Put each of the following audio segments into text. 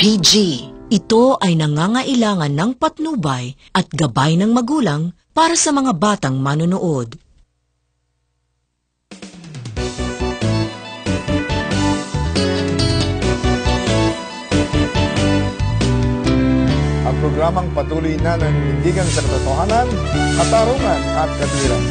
PG. Ito ay nangangailangan ng patnubay at gabay ng magulang para sa mga batang manonood. Ang programang patuloy na naninindigan sa katotohanan, katarungan at katwiran.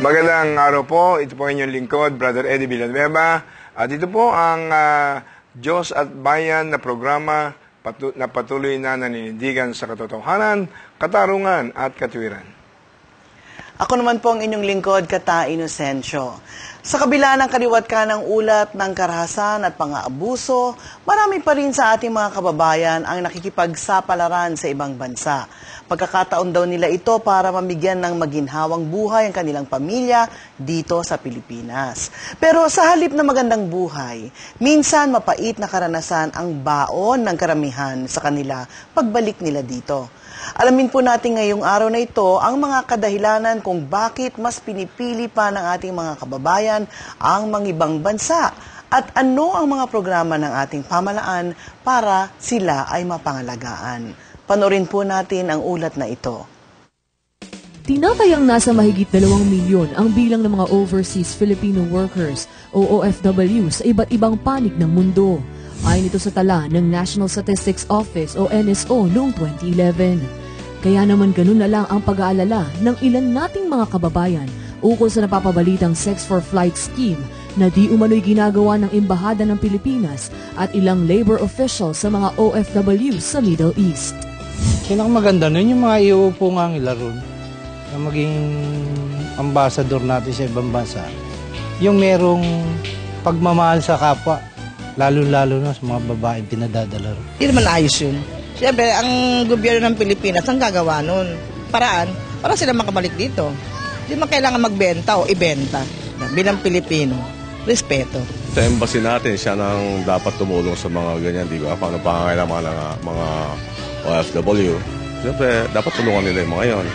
Magandang araw po. Ito po inyong lingkod, Brother Eddie Villanueva. At ito po ang Diyos at Bayan na programa na patuloy na naninindigan sa katotohanan, katarungan at katwiran. Ako naman po ang inyong lingkod, Kata Inocencio. Sa kabila ng kaliwat ka ng ulat ng karahasan at pang-aabuso, marami pa rin sa ating mga kababayan ang nakikipagsapalaran sa ibang bansa. Pagkakataon daw nila ito para mamigyan ng maginhawang buhay ang kanilang pamilya dito sa Pilipinas. Pero sa halip na magandang buhay, minsan mapait na karanasan ang baon ng karamihan sa kanila pagbalik nila dito. Alamin po natin ngayong araw na ito ang mga kadahilanan kung bakit mas pinipili pa ng ating mga kababayan ang mga ibang bansa at ano ang mga programa ng ating pamahalaan para sila ay mapangalagaan. Panorin po natin ang ulat na ito. Tinatayang nasa mahigit 2 milyon ang bilang ng mga overseas Filipino workers o OFW sa iba't ibang panig ng mundo. Ayon ito sa tala ng National Statistics Office o NSO noong 2011. Kaya naman ganun na lang ang pag-aalala ng ilan nating mga kababayan ukol sa napapabalitang Sex for Flight scheme na di umano'y ginagawa ng Embahada ng Pilipinas at ilang labor officials sa mga OFW sa Middle East. Pinakamaganda nun yung mga iuupo nga ang ilaron na maging ambassador natin sa ibang bansa. Yung merong pagmamahal sa kapwa, lalo-lalo na sa mga babaeng pinadadala ron. Hindi naman ayos yun. Siyempre, ang gobyerno ng Pilipinas, ang gagawa nun? Paraan, para sila makabalik dito. Hindi man kailangan magbenta o ibenta. Bilang Pilipino, respeto. Sa embassy natin, siya nang dapat tumulong sa mga ganyan, di ba? Paano pangangailangan ng mga OFW. Siyempre, dapat tulungan nila yung mga yon.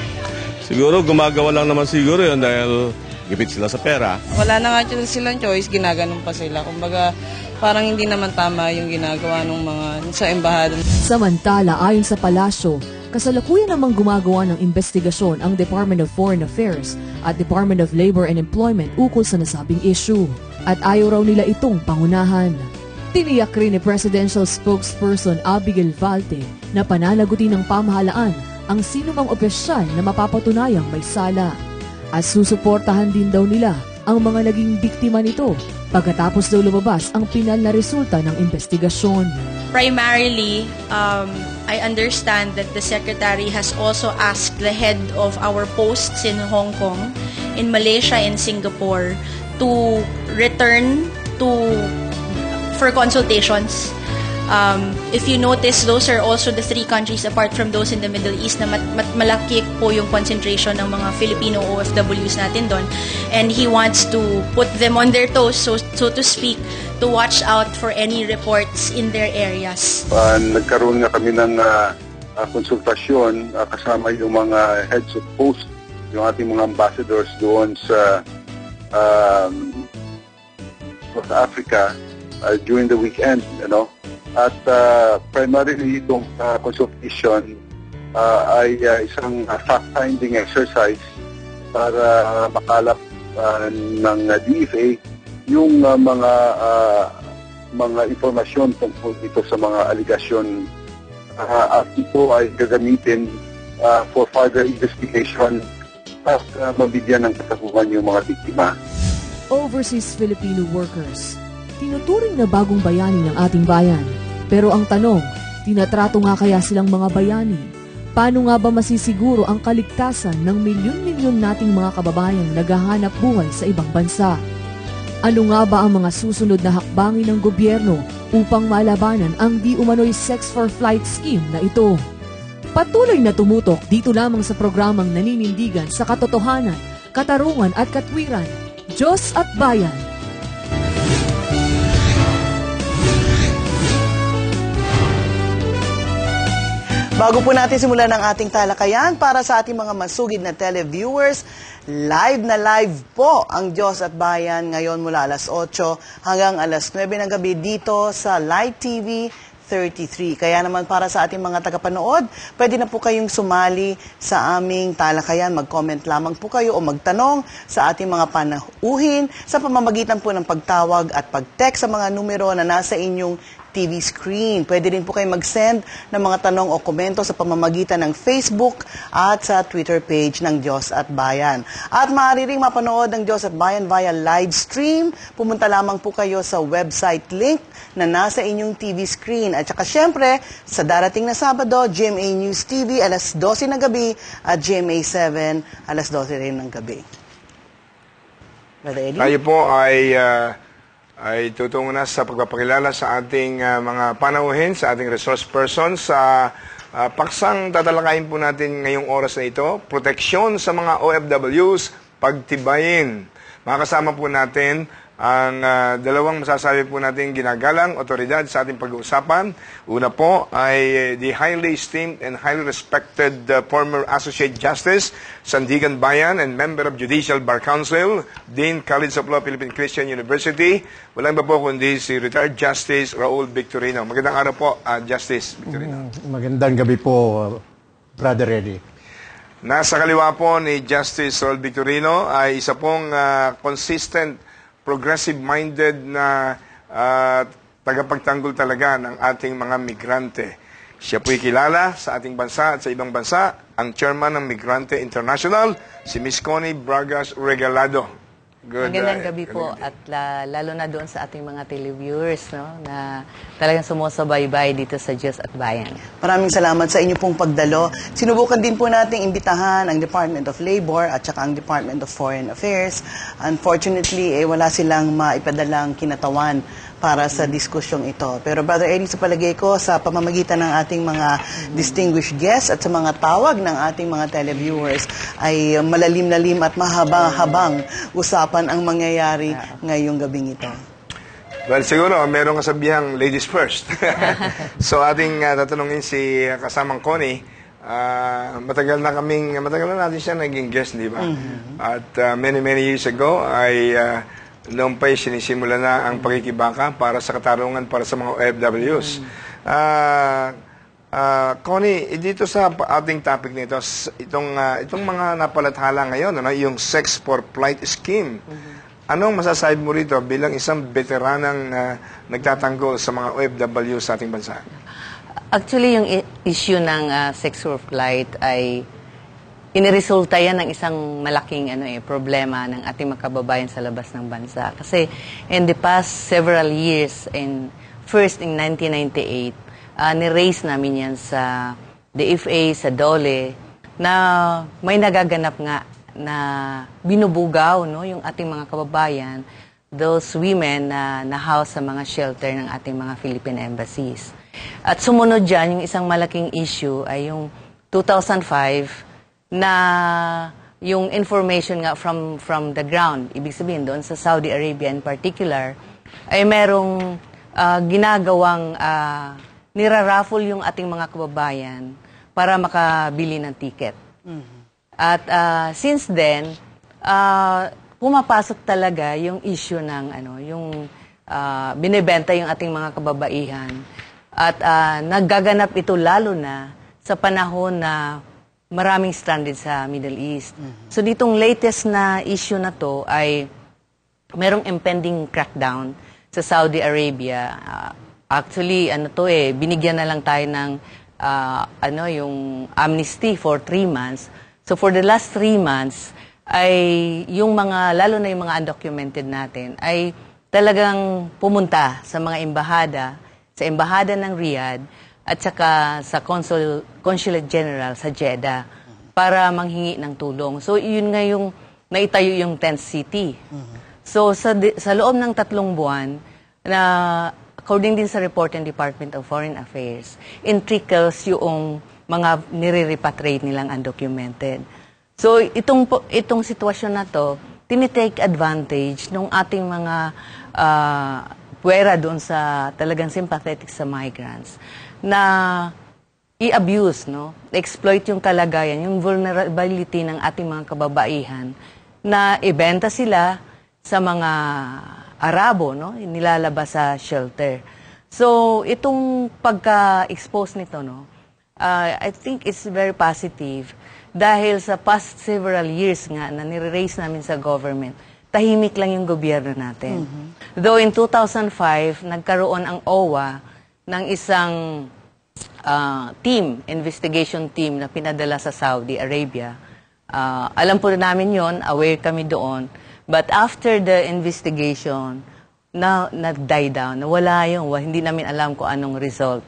Siguro, gumagawa lang naman siguro yun dahil gipit sila sa pera. Wala na nga silang choice, ginaganon pa sila. Kumbaga, parang hindi naman tama yung ginagawa ng mga sa embahada. Samantala, ayon sa palasyo, kasalukuyan namang gumagawa ng investigasyon ang Department of Foreign Affairs at Department of Labor and Employment ukol sa nasabing issue. At ayaw raw nila itong pangunahan. Tiniyak rin ni Presidential Spokesperson Abigail Valte na pananagutin ng pamahalaan ang sinumang opisyal na mapapatunayang may sala. At susuportahan din daw nila ang mga naging biktima nito pagkatapos daw lumabas ang pinal na resulta ng investigasyon. Primarily, I understand that the Secretary has also asked the head of our posts in Hong Kong, in Malaysia and Singapore to return for consultations. If you notice, those are also the 3 countries apart from those in the Middle East na malaki po yung concentration ng mga Filipino OFWs natin doon. And he wants to put them on their toes, so to speak, to watch out for any reports in their areas. Nagkaroon nga kami ng konsultasyon kasama yung mga heads of post, yung ating mga ambassadors doon sa South Africa during the weekend, At primarily itong consultation ay isang fact-finding exercise para makalap ng DFA yung mga impormasyon tungkol dito sa mga aligasyon at ito ay gagamitin for further investigation at mabigyan ng kasaguhan yung mga biktima. Overseas Filipino workers, tinuturing na bagong bayani ng ating bayan. Pero ang tanong, tinatrato nga kaya silang mga bayani? Paano nga ba masisiguro ang kaligtasan ng milyon-milyon nating mga kababayang naghahanap buhay sa ibang bansa? Ano nga ba ang mga susunod na hakbangin ng gobyerno upang malabanan ang di umano'y Sex for Flight scheme na ito? Patuloy na tumutok dito lamang sa programang naninindigan sa katotohanan, katarungan at katwiran, Diyos at Bayan. Bago po natin simulan ang ating talakayan, para sa ating mga masugid na televiewers, live na live po ang Diyos at Bayan ngayon mula alas 8 hanggang alas 9 ng gabi dito sa Light TV 33. Kaya naman para sa ating mga tagapanood, pwede na po kayong sumali sa aming talakayan. Mag-comment lamang po kayo o magtanong sa ating mga panauhin sa pamamagitan po ng pagtawag at pag-text sa mga numero na nasa inyong TV screen. Pwede rin po kayo mag-send ng mga tanong o komento sa pamamagitan ng Facebook at sa Twitter page ng Diyos at Bayan. At maaari ring mapanood ng Diyos at Bayan via live stream. Pumunta lamang po kayo sa website link na nasa inyong TV screen. At saka syempre, sa darating na Sabado, GMA News TV alas 12 ng gabi at GMA 7 alas 12 rin ng gabi. Brother Eddie? Tayo po ay tutungo na sa pagpapakilala sa ating mga panauhin, sa ating resource person, sa paksang tatalakayin po natin ngayong oras na ito, proteksyon sa mga OFWs, pagtibayin. Makakasama po natin ang dalawang masasabi po natin ginagalang otoridad sa ating pag-uusapan. Una po ay the highly esteemed and highly respected former Associate Justice, Sandigan Bayan, and member of Judicial Bar Council, Dean College of Law, Philippine Christian University. Walang iba po kundi si retired Justice Raul Victorino. Magandang araw po, Justice Victorino. Magandang gabi po, Brother Eddie. Nasa kaliwa po ni Justice Raul Victorino ay isa pong consistent, progressive-minded na tagapagtanggol talaga ng ating mga migrante. Siya po'y kilala sa ating bansa at sa ibang bansa, ang chairman ng Migrante International, si Ms. Connie Bragas Regalado. Magandang gabi po at lalo na doon sa ating mga televiewers, no, na talagang sumusubaybay dito sa Diyos at Bayan. Maraming salamat sa inyo pong pagdalo. Sinubukan din po nating imbitahan ang Department of Labor at saka ang Department of Foreign Affairs. Unfortunately, wala silang maipadalang kinatawan para sa diskusyong ito. Pero Brother Eddie, sa palagay ko, sa pamamagitan ng ating mga distinguished guests at sa mga tawag ng ating mga televiewers, ay malalim-lalim at mahaba-habang usapan ang mangyayari ngayong gabing ito. Well, siguro, meron kasabihang ladies first. So, ating tatanungin si kasamang Connie. Matagal na natin siya naging guest, di ba? At many years ago, ay noong pa'y sinisimula na ang pagkikibaka para sa katarungan para sa mga OFWs. Connie, dito sa ating topic nito, itong mga napalathala ngayon, yung Sex for Flight scheme, anong masasabi mo rito bilang isang veteranang nagtatanggol sa mga OFWs sa ating bansa? Actually, yung issue ng Sex for Flight ay iniresulta yan ng isang malaking problema ng ating mga kababayan sa labas ng bansa. Kasi in the past several years, first in 1998, ni-raise namin yan sa DFA, sa DOLE, na may nagaganap nga na binubugaw, no, yung ating mga kababayan, those women na na-house sa mga shelter ng ating mga Philippine embassies. At sumunod dyan, yung isang malaking issue ay yung 2005, na yung information nga from the ground, ibig sabihin doon sa Saudi Arabia in particular, ay merong ginagawang niraraffle yung ating mga kababayan para makabili ng ticket. At since then, pumapasok talaga yung issue ng yung binebenta yung ating mga kababaihan. At naggaganap ito lalo na sa panahon na maraming stranded sa Middle East. So ditong latest na issue na to ay merong impending crackdown sa Saudi Arabia. Actually, binigyan na lang tayo ng yung amnesty for 3 months. So for the last 3 months ay yung mga, lalo na yung mga undocumented natin, ay talagang pumunta sa mga embahada, sa embahada ng Riyadh, at saka sa Consulate General sa Jeddah para manghingi ng tulong. So, yun nga yung naitayo yung tent city. So sa loob ng 3 buwan, na according din sa report ng Department of Foreign Affairs, in trickles yung mga nire-repatriate nilang undocumented. So itong sitwasyon na to, tinitake advantage ng ating mga puwera doon sa talagang sympathetic sa migrants na i-abuse, no? Exploit yung kalagayan, yung vulnerability ng ating mga kababaihan na ibenta sila sa mga Arabo, no? Nilalabas sa shelter. So, itong pagka-expose nito, no? I think it's very positive dahil sa past several years nga na nire-raise namin sa government, tahimik lang yung gobyerno natin. Though in 2005, nagkaroon ang OWA ng isang investigation team na pinadala sa Saudi Arabia. Alam po namin yon, aware kami doon. But after the investigation, nag-die down, nawala yun. Hindi namin alam kung anong result.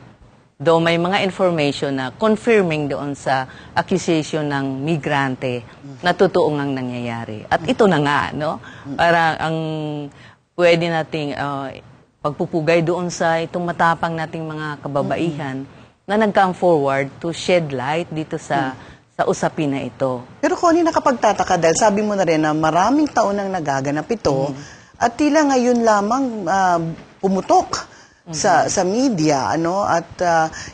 Though may mga information na confirming doon sa accusation ng migrante na totoo ngang nangyayari. At ito na nga, no? Para ang pwede nating pagpupugay doon sa itong matapang nating mga kababaihan na nag-come forward to shed light dito sa usapin na ito. Pero Connie, nakapagtataka dahil sabi mo na rin na maraming taon nang nagaganap ito at tila ngayon lamang pumutok sa media, ano? At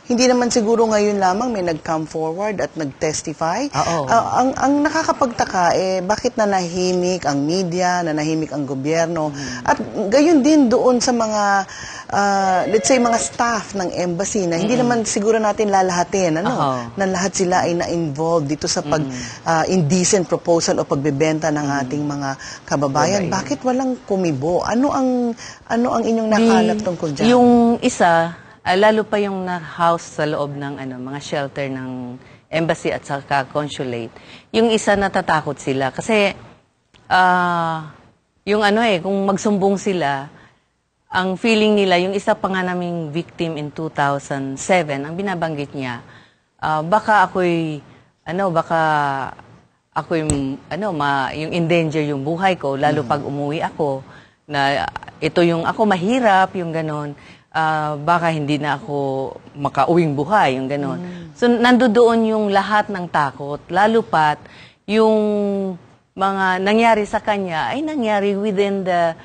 hindi naman siguro ngayon lamang may nag-come forward at nag-testify. Ang nakakapagtaka, bakit nanahimik ang media, nanahimik ang gobyerno, at gayon din doon sa mga, let's say, mga staff ng embassy na hindi naman siguro natin lalahatin, ano? Na lahat sila ay na-involved dito sa indecent proposal o pagbebenta ng ating mga kababayan. Bakit walang kumibo? Ano ang inyong nakalap tungkol dyan? Yung isa, lalo pa yung na-house sa loob ng mga shelter ng embassy at saka consulate. Yung isa natatakot sila kasi yung kung magsumbong sila, ang feeling nila, yung isa pa nga naming victim in 2007, ang binabanggit niya, baka ako'y yung endanger yung buhay ko, lalo pag umuwi ako, na ito yung ako mahirap, yung ganon, baka hindi na ako makauwing buhay, yung ganon. So, nandoon yung lahat ng takot, lalo pat yung mga nangyari sa kanya ay nangyari within the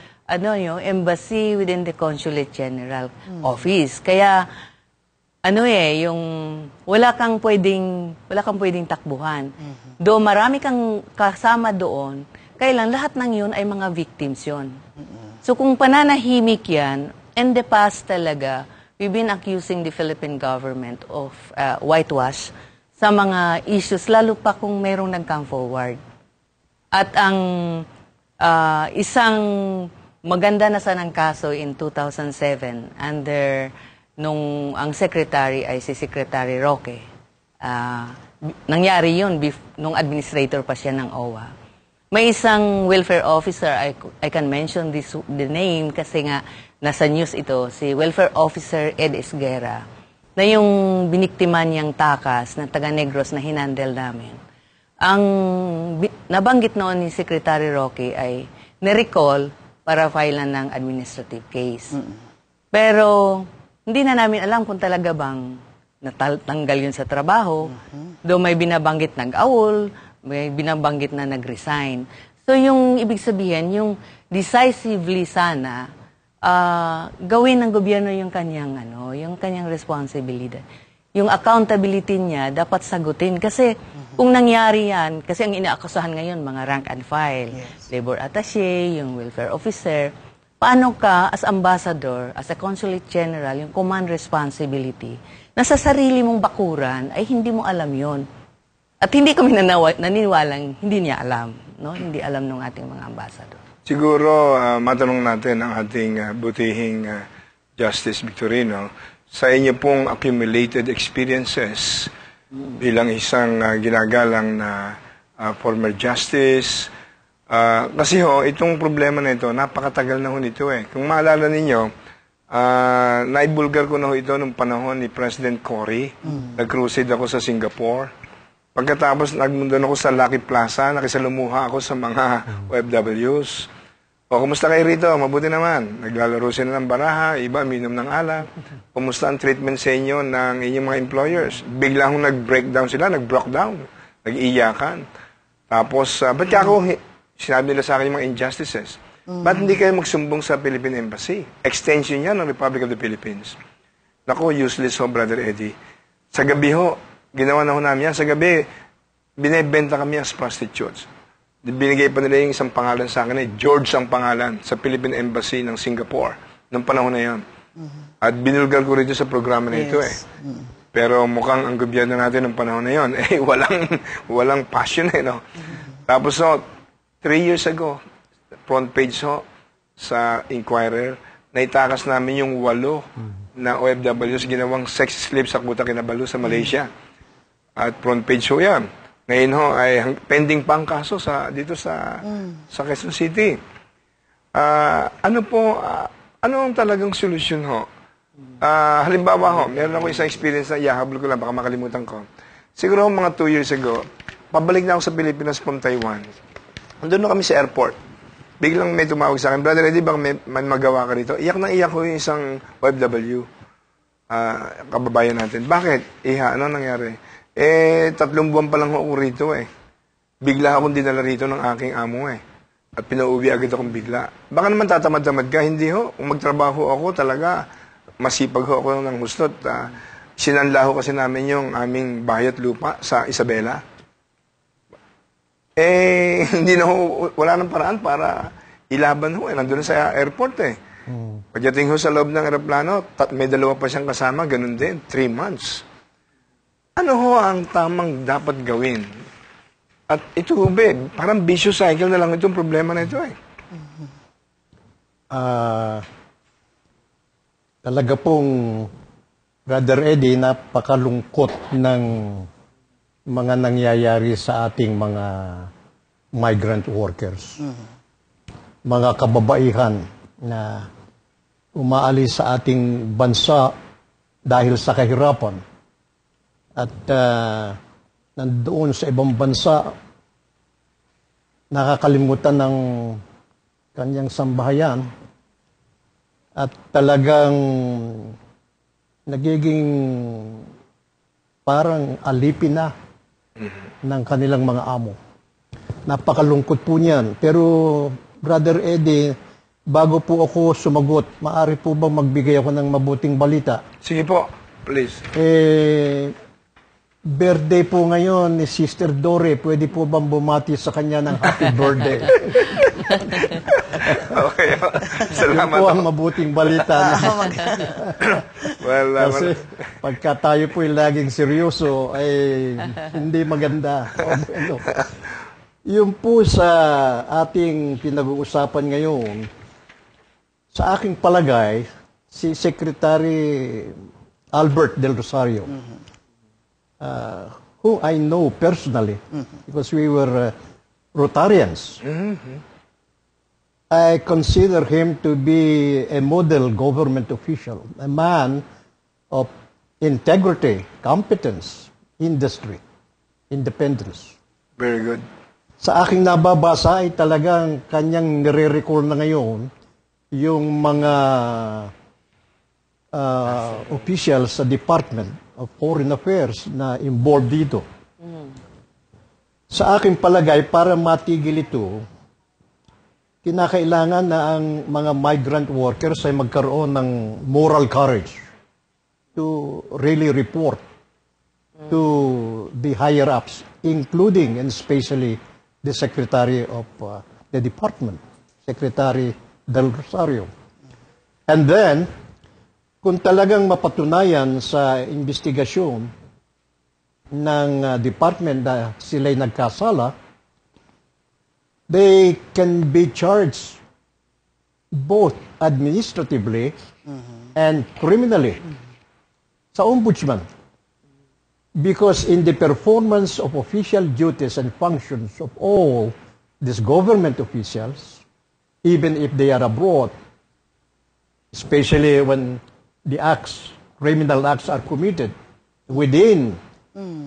embassy, within the consulate general office. Kaya, yung wala kang pwedeng takbuhan. Do marami kang kasama doon, kailan lahat ng yun ay mga victims yun. So kung pananahimik yan, in the past talaga, we've been accusing the Philippine government of whitewash sa mga issues, lalo pa kung merong nag-come forward. At ang isang maganda na sanang kaso in 2007 under ang secretary ay si Secretary Roque. Nangyari yun nung administrator pa siya ng OWA. May isang welfare officer, I can mention the name kasi nga nasa news ito, si Welfare Officer Ed Esguera, na yung biniktima niyang takas na taga Negros na hinandel namin. Ang nabanggit noon ni Secretary Roque ay na-recall para filean ng administrative case. Pero hindi na namin alam kung talaga bang natanggal yun sa trabaho. Though may binabanggit nag-awol, may binabanggit na nag-resign. So yung ibig sabihin, yung decisively sana, gawin ng gobyerno yung kanyang responsibility. Yung accountability niya dapat sagutin. Kasi kung nangyari yan, kasi ang inaakusahan ngayon, mga rank and file, labor attaché, yung welfare officer, paano ka as ambassador, as a consulate general, yung command responsibility, na sa sarili mong bakuran ay hindi mo alam yon. At hindi kami naniniwalang hindi niya alam, no? Hindi alam ng ating mga ambassador. Siguro, matanong natin ang ating butihing Justice Victorino, sa inyo pong accumulated experiences bilang isang ginagalang na former justice, kasi itong problema na ito, napakatagal na nito eh. Kung maalala ninyo, naibulgar ko na ito nung panahon ni President Cory. Nag-crusade ako sa Singapore. Pagkatapos, nagmundan ako sa Lucky Plaza, nakisalumuha ako sa mga OFWs. O, kumusta kayo rito? Mabuti naman. Naglalaro sila ng baraha, iba minom ng alak. Kumusta ang treatment sa inyo ng inyong mga employers? Bigla akong nag-breakdown sila, nag-broke down, nag-iyakan. Tapos, ba't ka ako, sinabi nila sa akin yung mga injustices. Ba't hindi kayo magsumbong sa Philippine Embassy? Extension yan ng Republic of the Philippines. Naku, useless ho, Brother Eddie. Sa gabi ho, ginawa na ho namin yan. Sa gabi, binibenta kami as prostitutes. Binigay pa nila yung isang pangalan sa akin, George ang pangalan, sa Philippine Embassy ng Singapore, noong panahon na yan. At binulgar ko rito sa programa na ito Pero mukhang ang gobyerno natin noong panahon na yon, walang passion no? Tapos 3 years ago, front page sa Inquirer, naitakas namin yung 8 na OFWs ginawang sex slave sa Kuta Kinabalu sa Malaysia. At front page yan. Ngayon ay pending pa ang kaso dito sa Quezon City. Ano ang talagang solusyon halimbawa meron ako isang experience na ihahabol ko lang, baka makalimutan ko. Siguro mga 2 years ago, pabalik na ako sa Pilipinas from Taiwan. Andun na kami sa airport. Biglang may tumawag sa akin, Brother Eddie, baka may magawa ka rito? Iyak na iyak ko yung isang OFW, kababayan natin. Bakit? Ano nangyari? 3 buwan pa lang ako rito Bigla akong dinala rito ng aking amo At pinauwi agad akong bigla. Baka naman tatamad-tamad ka, hindi ho. Kung magtrabaho ako talaga, masipag ho ako ng gusto. Sinanla ho kasi namin yung aming bahay at lupa sa Isabela. Hindi na ho, wala nang paraan para ilaban ho. Nandun sa airport Pagdating ho sa loob ng aeroplano, may 2 pa siyang kasama, ganun din, 3 months. Ano ho ang tamang dapat gawin? At ito ho, parang vicious cycle na lang itong problema na ito Talaga pong, Brother Eddie, napakalungkot ng mga nangyayari sa ating mga migrant workers. Mga kababaihan na umaalis sa ating bansa dahil sa kahirapan. At nandoon sa ibang bansa, nakakalimutan ng kanyang sambahayan at talagang nagiging parang alipin na ng kanilang mga amo. Napakalungkot po niyan. Pero, Brother Eddie, bago po ako sumagot, maaari po bang magbigay ako ng mabuting balita? Sige po, please. Birthday po ngayon ni Sister Dore. Pwede po bang bumati sa kanya ng happy birthday? Okay. Salamat. Yun po ang mabuting balita. Kasi pagka tayo po laging seryoso, ay hindi maganda. Yun po sa ating pinag-uusapan ngayon, sa aking palagay, si Secretary Albert Del Rosario, who I know personally, because we were Rotarians. I consider him to be a model government official, a man of integrity, competence, industry, independence. Very good. Sa aking nababasa ay talagang kanyang nire-recall na ngayon yung mga officials sa Department of Foreign Affairs na involved dito. Sa aking palagay, para matigil ito, kinakailangan na ang mga migrant workers ay magkaroon ng moral courage to really report to the higher-ups, including and especially the Secretary of the Department, Secretary Del Rosario. And then, kung talagang mapatunayan sa investigasyon ng department na sila'y nagkasala, they can be charged both administratively and criminally sa ombudsman. Because in the performance of official duties and functions of all these government officials, even if they are abroad, especially when the acts, criminal acts are committed within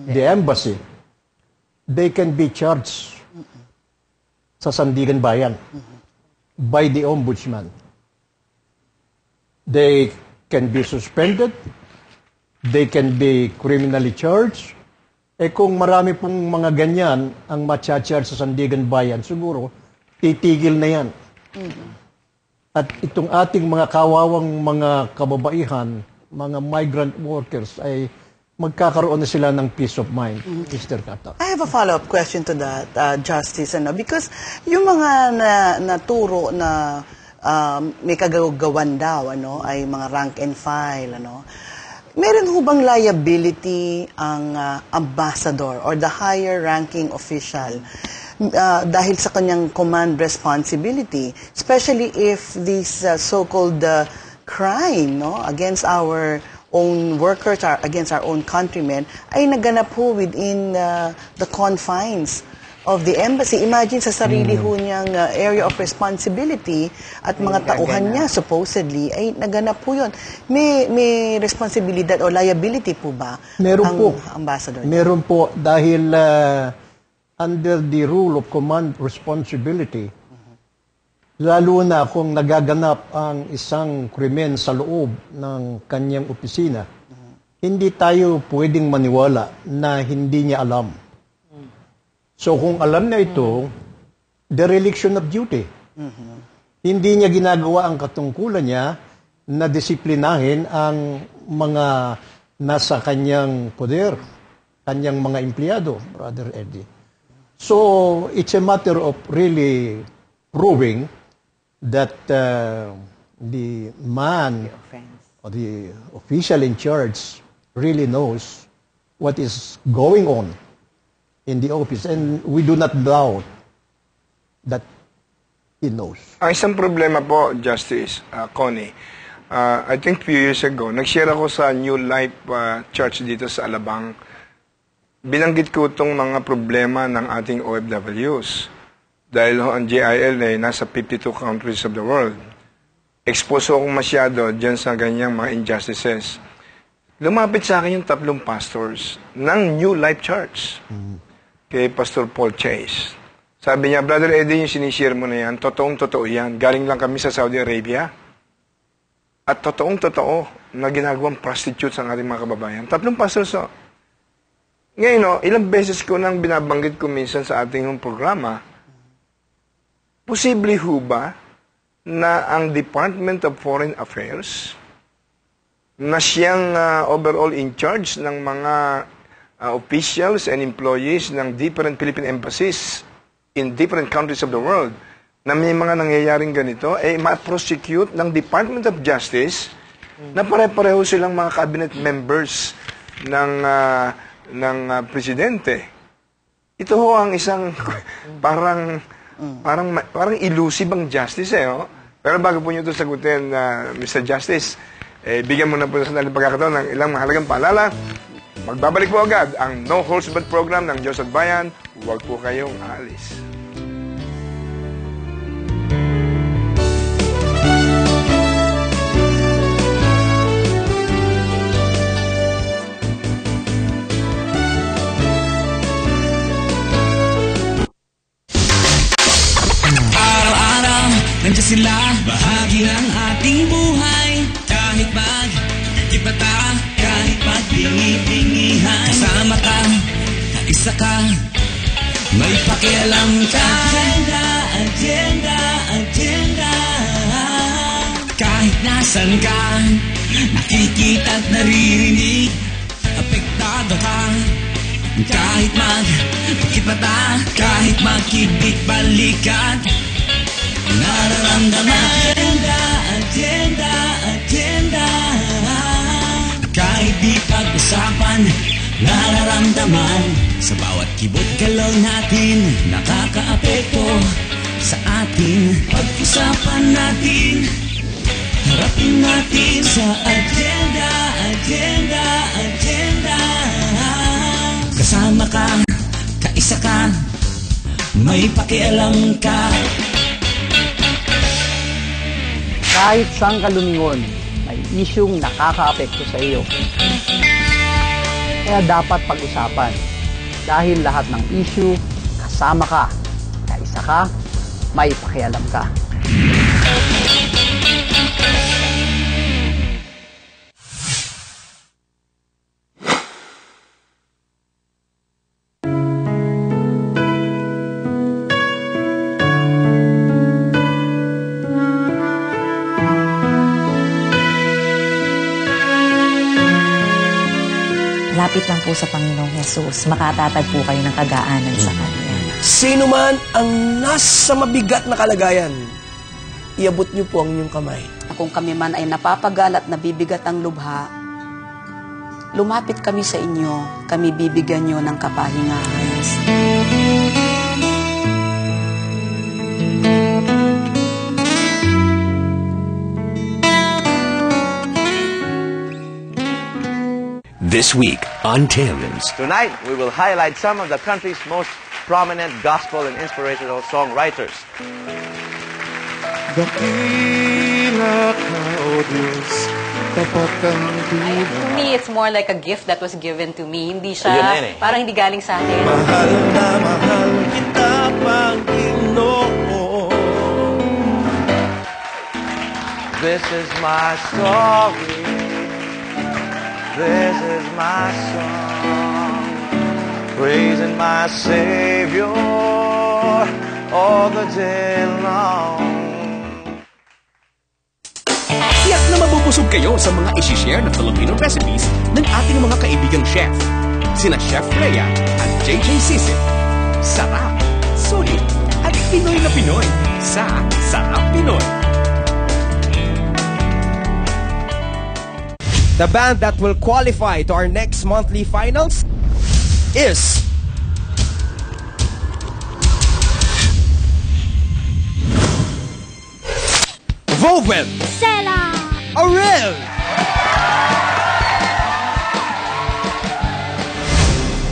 the embassy, they can be charged sa Sandigan Bayan. by the ombudsman. They can be suspended, they can be criminally charged. Kung marami pong mga ganyan ang matcha-charge sa Sandigan Bayan, siguro titigil na yan. At itong ating mga kawawang mga kababaihan, mga migrant workers, ay magkakaroon na sila ng peace of mind, Mr. Kata. I have a follow-up question to that, Justice. Because yung mga naturo na may kagagawan daw, ay mga rank and file, meron ho bang liability ang ambassador or the higher ranking official dahil sa kanyang command responsibility, especially if this so-called crime against our own workers, against our own countrymen, ay naganap ho within the confines of the embassy. Imagine sa sarili ho niyang area of responsibility at mga tauhan niya, supposedly, ay naganap po yun. May responsibilidad o liability po ba ang ambassador? Meron po dahil under the rule of command responsibility, lalo na kung nagaganap ang isang krimen sa loob ng kanyang opisina, hindi tayo pwedeng maniwala na hindi niya alam. So kung alam na ito, dereliction of duty. Hindi niya ginagawa ang katungkulan niya na disiplinahin ang mga nasa kanyang poder, kanyang mga empleyado, Brother Eddie. So it's a matter of really proving that the man or the official in charge really knows what is going on in the office, and we do not doubt that he knows. Ang isang problema po, Justice Connie, I think few years ago, nag-share ako sa New Life Church dito sa Alabang. Binanggit ko itong mga problema ng ating OFWs. Dahil ang GIL ay nasa 52 countries of the world. Expose akong masyado dyan sa ganyang mga injustices. Lumapit sa akin yung 3 pastors ng New Life Church. Kay Pastor Paul Chase. Sabi niya, Brother Eddie, yung sinishare mo na yan, totoong-totoo yan. Galing lang kami sa Saudi Arabia. At totoong-totoo na ginagawang prostitutes ang ating mga kababayan. 3 pastors. Ngayon, ilang beses ko nang binabanggit ko minsan sa ating programa, posible ho ba na ang Department of Foreign Affairs na siyang overall in charge ng mga officials and employees ng different Philippine embassies in different countries of the world na may mga nangyayaring ganito, ma-prosecute ng Department of Justice na pare-pareho silang mga cabinet members ng presidente. Ito ho ang isang parang elusive ang justice Pero bago po nyo ito sagutin, Mr. Justice, bigyan mo na po sa sanaling pagkakataon ng ilang mahalagang paalala. Magbabalik po agad ang No Holds Barred program ng Diyos at Bayan. Huwag po kayong aalis. Araw-araw, nandiyan sila, bahagi ng ating buhay. Kahit mag-ipata, kahit magbingi-bingihan, kasama ka, kaisa ka, may pakialam ka. Agenda, agenda, agenda. Kahit nasan ka, nakikita at naririnig, apektado ka. Kahit mag-ipata, kahit magkibit-balikat, nararamdaman. Agenda, agenda, agenda. Kahit di pag-usapan, nararamdaman. Sa bawat kibot-galaw natin, nakakaapekto sa atin. Pag-usapan natin, harapin natin sa agenda, agenda, agenda. Kasama ka, kaisa ka, may pakialam ka. Kahit saan ka lumingon, may isyung nakakaapekto sa iyo. Kaya dapat pag-usapan. Dahil lahat ng issue, kasama ka, kaisa ka, may pakialam ka. Lapit lang po sa Panginoong Jesus, makatatag po kayo ng kagaanan sa Kanya. Sino man ang nasa mabigat na kalagayan, iabot niyo po ang inyong kamay. Kung kami man ay napapagal at nabibigat ang lubha, lumapit kami sa inyo, kami bibigyan niyo ng kapahingahan. This week on Tim's. Tonight, we will highlight some of the country's most prominent gospel and inspirational songwriters. Dakila ka, O Diyos, tapat kang tila. To me, it's more like a gift that was given to me. Hindi siya, Yun eh. parang hindi galing sa akin. Mahal na mahal kita, Panginoon. This is my story. This is my song, praising my Savior all the day long. Tiyak na mabubusog kayo sa mga isi-share na Filipino recipes ng ating mga kaibigang chef. Sina Chef Rhea at JJ Sisip. Sarap, sulit, at Pinoy na Pinoy sa Sarap Pinoy. The band that will qualify to our next monthly finals is Woven, Sela, Aurel.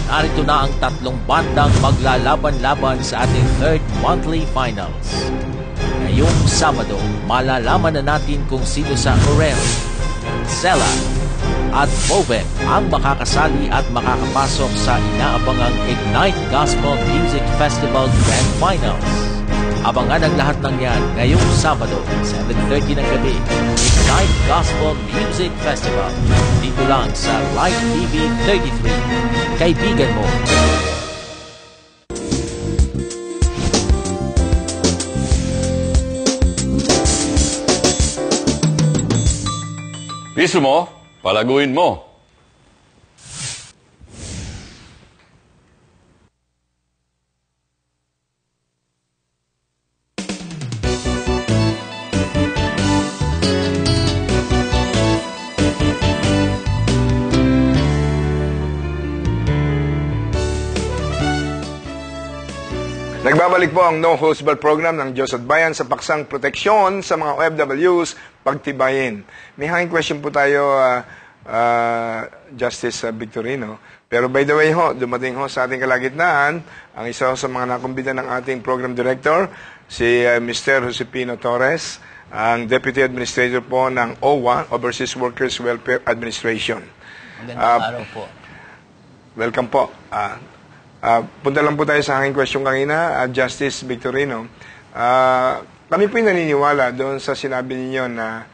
Narito na ang tatlong bandang maglalaban-laban sa ating third monthly finals. Ngayong Sabado, malalaman na natin kung sino sa Aurel, Sela at Woven ang makakasali at makakapasok sa inaabangang Ignite Gospel Music Festival Grand Finals. Abangan ang lahat ng yan ngayong Sabado, 7:30 ng gabi. Ignite Gospel Music Festival. Dito lang sa Live TV 33. Kaibigan mo. Piso mo, palaguin mo. Nagbabalik po ang No Holds Barred program ng Diyos at Bayan sa paksang proteksyon sa mga OFWs, pagtibayin. May hanging question po tayo, Justice Victorino. Pero by the way ho, dumating ho sa ating kalagitnaan ang isa sa mga nakumbida ng ating program director, si Mr. Josepino Torres, ang Deputy Administrator po ng OWA, Overseas Workers Welfare Administration. Magandang araw po. Welcome po. Punta lang po tayo sa aking question kanina, Justice Victorino. Kami po naniniwala doon sa sinabi ninyo na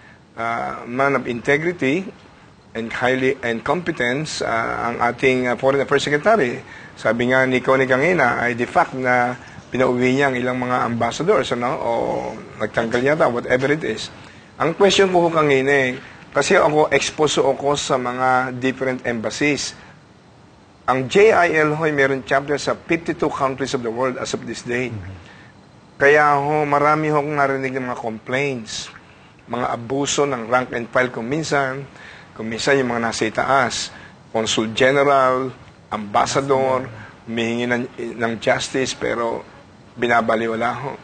man of integrity and competence ang ating Foreign Affairs Secretary. Sabi nga ni Connie kanina ay the fact na pinauwi niya ang ilang mga ambassadors o nagtanggal yata, whatever it is. Ang question ko kanina kasi ako exposed ako sa mga different embassies. Ang JIL ho, meron chapter sa 52 countries of the world as of this day. Kaya ho, marami ho akong narinig ng mga complaints, mga abuso ng rank and file kung minsan yung mga nasa itaas, Consul General, Ambassador, humihingi ng justice pero binabaliwala ho.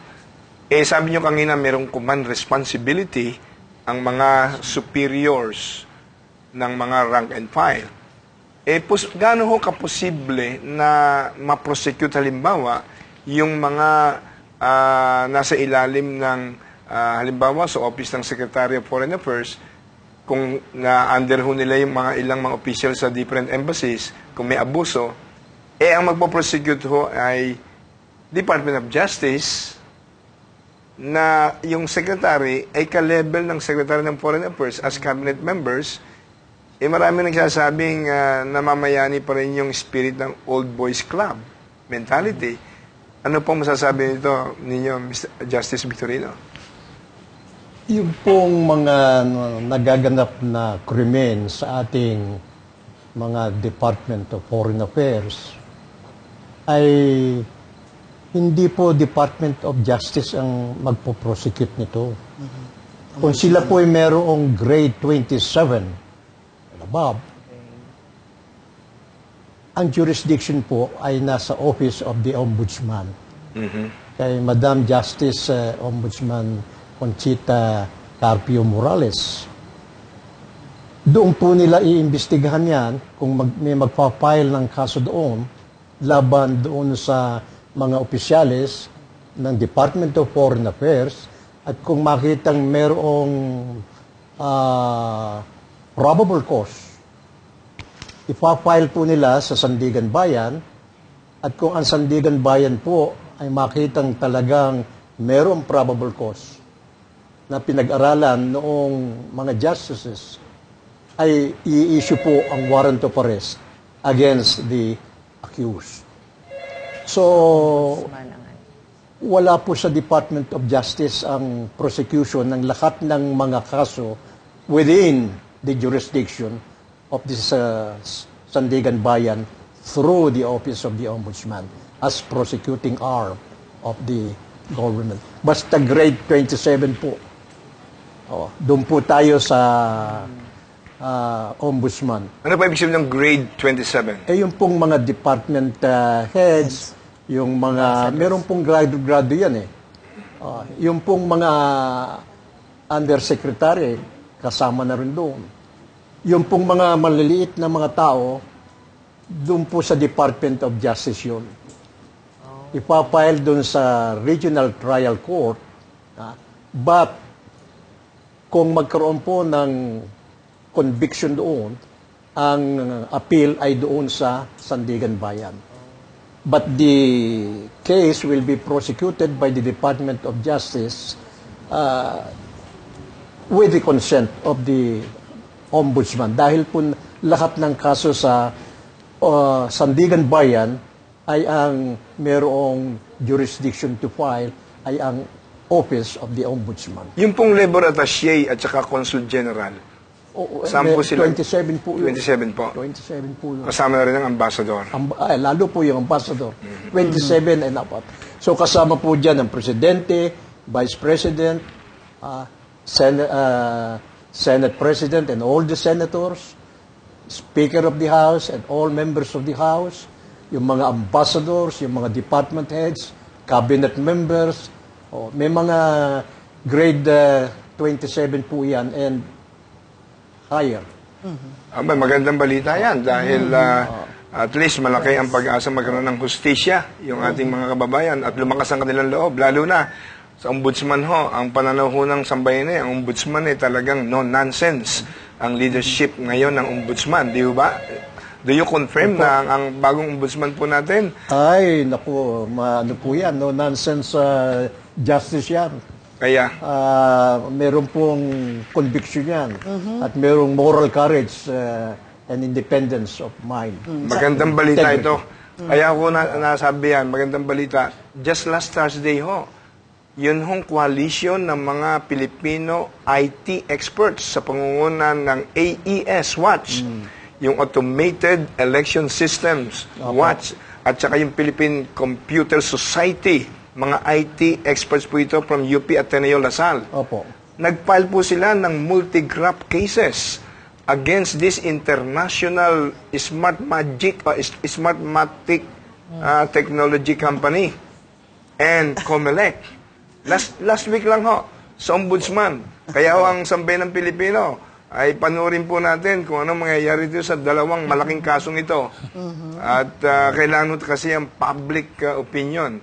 Sabi nyo kanina, merong command responsibility ang mga superiors ng mga rank and file. Gaano ho kaposible na ma-prosecute halimbawa yung mga nasa ilalim ng halimbawa sa Office ng Secretary of Foreign Affairs kung na-under ho nila yung ilang mga officials sa different embassies, kung may abuso, ang magpo-prosecute ho ay Department of Justice na yung secretary ay ka-level ng secretary ng Foreign Affairs as cabinet members, marami nagsasabing namamayani pa rin yung spirit ng old boys club mentality. Ano pong masasabi nito ninyo, Mr. Justice Victorino? Yung pong mga nagaganap na krimen sa ating mga Department of Foreign Affairs ay hindi po Department of Justice ang magpo-prosecute nito. Kung sila po ay merong grade 27 and above, ang jurisdiction po ay nasa Office of the Ombudsman. Kay Madam Justice Ombudsman Conchita Carpio Morales. Doon po nila iimbestigahan yan kung may magpa-file ng kaso doon laban doon sa mga opisyalis ng Department of Foreign Affairs at kung makitang merong probable cause, ipa-file po nila sa Sandigan Bayan at kung ang Sandigan Bayan po ay makitang talagang merong probable cause na pinag-aralan noong mga justices, ay i-issue po ang warrant of arrest against the accused. So, wala po sa Department of Justice ang prosecution ng lahat ng mga kaso within the jurisdiction of this Sandigan Bayan through the Office of the Ombudsman as prosecuting arm of the government. Basta grade 27 po. Doon po tayo sa Ombudsman. Ano pa ibig sabihin ng grade 27? Yung pong mga department heads, yung mga, meron pong grado yan eh. Yung pong mga undersecretary, kasama na rin doon. Yung pong mga maliliit na mga tao, doon po sa Department of Justice yun. Ipapile doon sa Regional Trial Court, but kung magkaroon po ng conviction doon, ang appeal ay doon sa Sandigan Bayan. But the case will be prosecuted by the Department of Justice with the consent of the Ombudsman. Dahil po lahat ng kaso sa Sandigan Bayan ay ang merong jurisdiction to file ay ang Office of the Ombudsman. Yung pong labor attaché at saka consul general, saan po sila? 27 po yun. 27 po. 27 po yun. Kasama na rin ang ambassador. Lalo po yung ambassador. 27 and up. So kasama po dyan ang Presidente, Vice President, Senate President and all the senators, Speaker of the House and all members of the House, yung mga ambassadors, yung mga department heads, cabinet members, may mga grade 27 po yan and higher. Magandang balita yan dahil at least malaki ang pag-asa magkaroon ng hustisya yung ating mga kababayan at lumakas ang kanilang loob. Lalo na sa ombudsman ho, ang pananaw ho ng sambayan ang ombudsman ay talagang no-nonsense ang leadership ngayon ng ombudsman. Di ba? Do you confirm na ang bagong ombudsman po natin? Ay, naku, ano po yan, no-nonsense justice yan. Kaya? Meron pong conviction yan. At merong moral courage and independence of mind. Magandang balita ito. Kaya ako nasabi yan, magandang balita. Just last Thursday ho, yun hong coalition ng mga Pilipino IT experts sa pangunguna ng AES Watch, yung Automated Election Systems Watch, at saka yung Philippine Computer Society, mga IT experts po ito from UP Ateneo Lasal. Nag-file po sila ng multi-graph cases against this international Smartmatic technology company and Comelec. Last week lang ho, sa Ombudsman. Kaya ho ang sambayan ng Pilipino ay panurin po natin kung ano mangyayari dito sa dalawang malaking kasong ito. At kailangan kasi ang public opinion.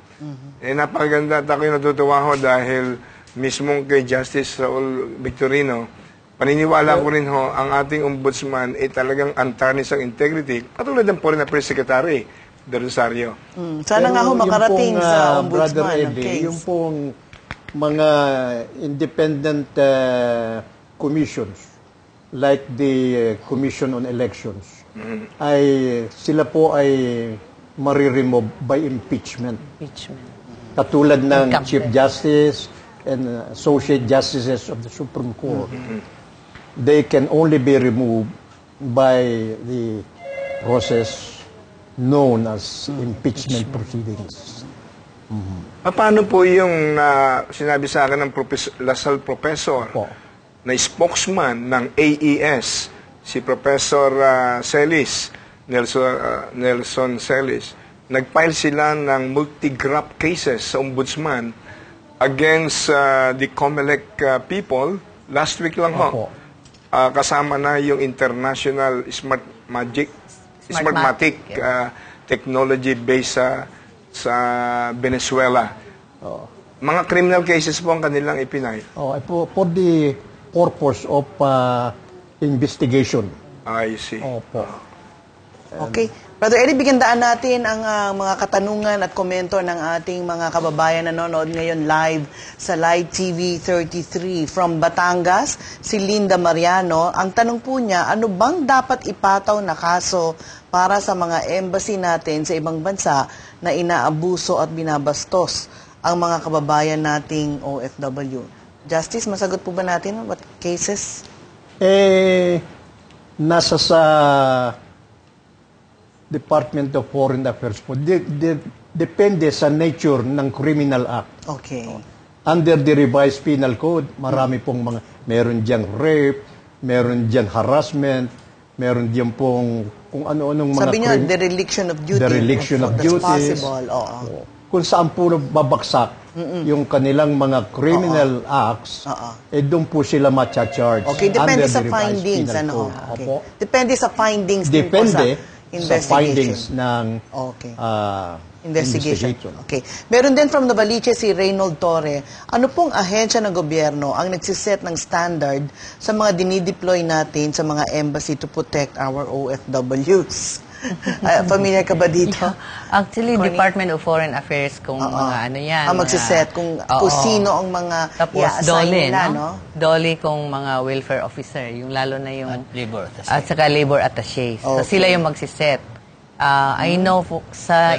Napakaganda at ako'y natutuwa ho dahil mismong kay Justice Raul Victorino, paniniwala ko rin ho, ang ating ombudsman ay talagang untarnished ang integrity, katulad ng Foreign Affairs Secretary de Rosario. Sana nga ho makarating sa ombudsman Brother ang case. Yung pong mga independent commissions like the Commission on Elections ay sila po ay mariremove by impeachment. Katulad ng Chief Justice and Associate Justices of the Supreme Court. They can only be removed by the process known as impeachment proceedings. Paano po yung sinabi sa akin ng Lasal Professor na spokesman ng AES, si Professor Celis, Nelson Celis, nag-file sila ng multi-graft cases sa ombudsman against the COMELEC people last week lang ho. Kasama na yung International Smartmatic technology based sa Venezuela. Mga criminal cases po ang kanilang ipinay. For the purpose of investigation. I see. Okay. Brother Eddie, bigyan daan natin ang mga katanungan at komento ng ating mga kababayan na nanonood ngayon live sa Live TV 33 from Batangas, si Linda Mariano. Ang tanong po niya, ano bang dapat ipataw na kaso para sa mga embassy natin sa ibang bansa na inaabuso at binabastos ang mga kababayan nating OFW? Justice, masagot po ba natin what cases? Nasa sa Department of Foreign Affairs po. Depende sa nature ng criminal act. Okay. Under the revised penal code, marami pong mga, meron diyang rape, meron diyang harassment, meron diyang pong kung ano-anong mga... Sabi niyo, dereliction of duty. Dereliction of duties. That's possible. Kung saan po babaksak yung kanilang mga criminal acts, doon po sila ma-charge. Okay, depende sa findings. Okay. Depende sa findings. Depende sa findings ng investigation. Okay. Meron din from Novaliches si Reynold Torre. Ano pong ahensya ng gobyerno ang nagsiset ng standard sa mga dinideploy natin sa mga embassy to protect our OFWs? Familiar ka ba dito? Actually, Department of Foreign Affairs kung mga ano yan. Magsiset kung sino ang mga i-assign nila, no? DOLE kung mga welfare officer, yung lalo na yung... labor attaché. At saka labor attaché. So, sila yung magsiset. I know sa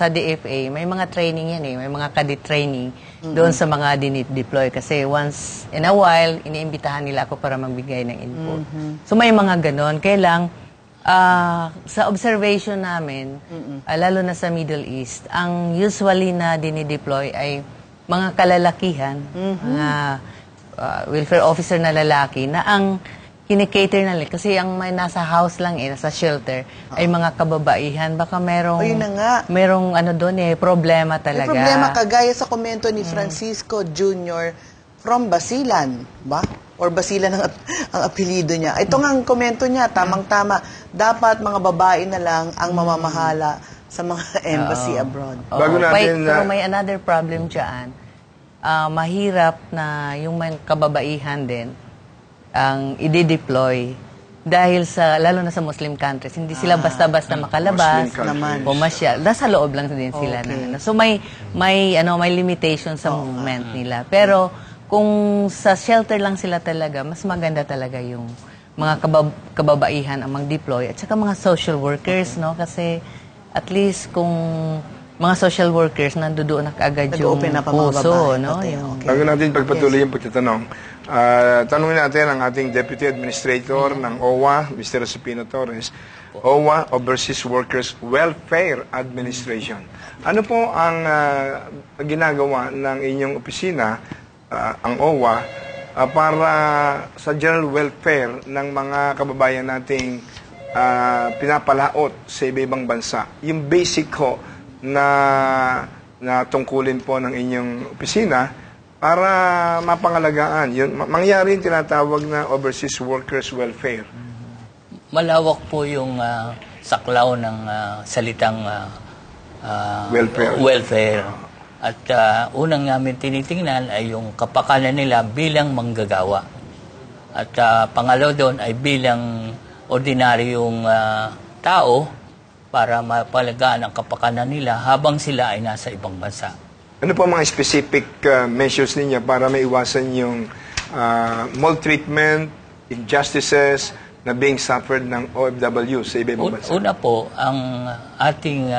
DFA, may mga training yan may mga cadet training doon sa mga dinideploy. Kasi once in a while, iniimbitahan nila ako para magbigay ng input. So, may mga ganon. Kailang sa observation namin, lalo na sa Middle East, ang usually na dinideploy ay mga kalalakihan, mga welfare officer na lalaki, na ang kinikater na nila. Kasi ang may nasa house lang, nasa shelter, ay mga kababaihan. Baka merong ano doon problema talaga. May problema kagaya sa komento ni Francisco Jr. from Basilan, ba? Or Basilan ang apelido niya. Ito nga ang komento niya, tamang-tama. Dapat mga babae na lang ang mamamahala sa mga embassy abroad. Pero may another problem dyan. Mahirap na yung mga kababaihan din ang i-deploy dahil lalo na sa Muslim countries, hindi sila basta-basta makalabas, pumasyal. Nasa loob lang din sila. So may limitation sa movement nila. Pero kung sa shelter lang sila talaga, mas maganda talaga yung mga kababaihan ang mag-deploy at saka mga social workers, no? Kasi at least kung mga social workers nandoon na kaagad yung puso, no? Bago natin pagpatuloy yung pagtatanong, tanungin natin ang ating Deputy Administrator ng OWA, Mr. Josepino Torres, OWA, Overseas Workers Welfare Administration. Ano po ang ginagawa ng inyong opisina, ang OWA, para sa general welfare ng mga kababayan nating pinapalaot sa iba-ibang bansa? Yung basic ho na tungkulin po ng inyong opisina para mapangalagaan. Yun, mangyari yung tinatawag na overseas workers welfare. Malawak po yung saklaw ng salitang welfare. At unang namin tinitingnan ay yung kapakanan nila bilang manggagawa. At pangalaw doon ay bilang ordinaryong tao para mapalagaan ang kapakanan nila habang sila ay nasa ibang bansa. Ano po mga specific measures ninyo para maiwasan yung maltreatment, injustices na being suffered ng OFW sa iba-ibang bansa? Una po, ang ating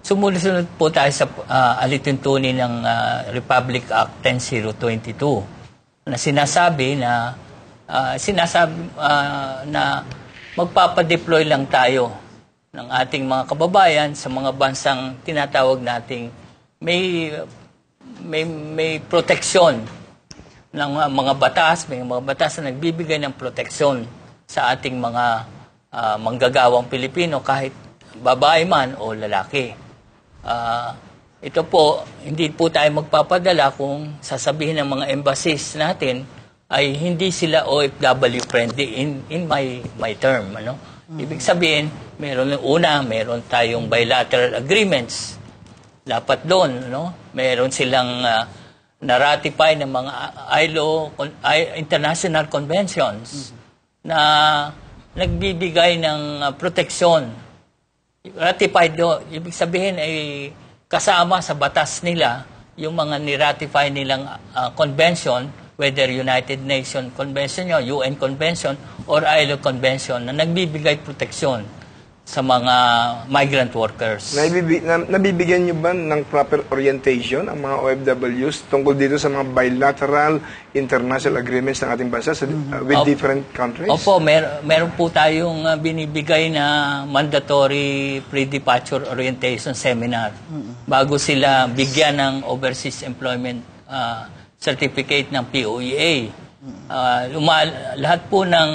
sumusunod po tayo sa alituntunin ng Republic Act 10022 na sinasabi na magpapadeploy lang tayo ng ating mga kababayan sa mga bansang tinatawag nating may proteksyon ng mga batas, may mga batas na nagbibigay ng proteksyon sa ating mga manggagawang Pilipino kahit babae man o lalaki. Ito po, hindi po tayo magpapadala kung sasabihin ng mga embassies natin ay hindi sila OFW friendly in my term. Ano? Ibig sabihin, meron tayong bilateral agreements. Dapat doon, no? Meron silang na-ratify ng mga ILO, international conventions na nagbibigay ng proteksyon. Ratified do, ibig sabihin ay kasama sa batas nila yung mga ni-ratify nilang convention, whether United Nations Convention, UN Convention, or ILO Convention na nagbibigay proteksyon sa mga migrant workers. Nabibigyan niyo ba ng proper orientation ang mga OFWs tungkol dito sa mga bilateral international agreements ng ating bansa with different countries? Opo, meron po tayong binibigay na mandatory pre-departure orientation seminar bago sila bigyan ng Overseas Employment Certificate ng POEA. Lahat po ng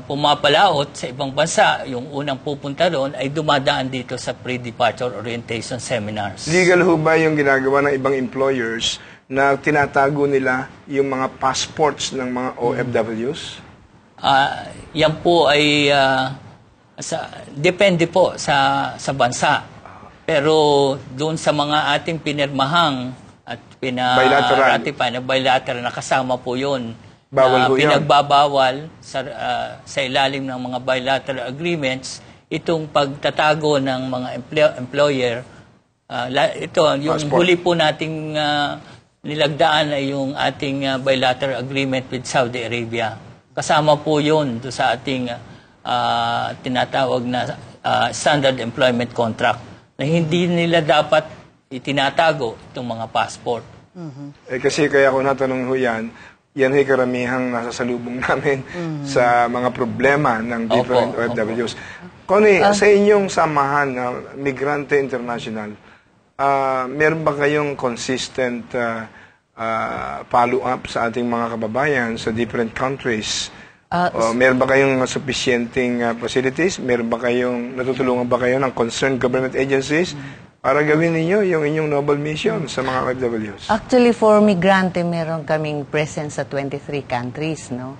pumapalaot sa ibang bansa, yung unang pupunta doon ay dumadaan dito sa pre-departure orientation seminars. Legal ho ba yung ginagawa ng ibang employers na tinatago nila yung mga passports ng mga OFWs? Yan po ay depende po sa bansa. Pero doon sa mga ating pinirmahang at pina-ratify na bilateral na kasama po yun. Pinagbabawal sa ilalim ng mga bilateral agreements itong pagtatago ng mga employer. Yung huli po nating nilagdaan ay yung ating bilateral agreement with Saudi Arabia. Kasama po yun sa ating tinatawag na standard employment contract na hindi nila dapat itinatago itong mga passport. Kasi kaya ako natanong ho yan ay karamihang nasasalubong namin sa mga problema ng different OFWs. Connie, sa inyong samahan na Migrante International, meron ba kayong consistent follow-up sa ating mga kababayan sa different countries? Meron ba kayong sufficienting facilities? Meron ba kayong, natutulungan ba kayo ng concerned government agencies para gawin ninyo yung inyong noble mission sa mga OFWs? Actually, for Migrante, meron kaming presence sa 23 countries, no?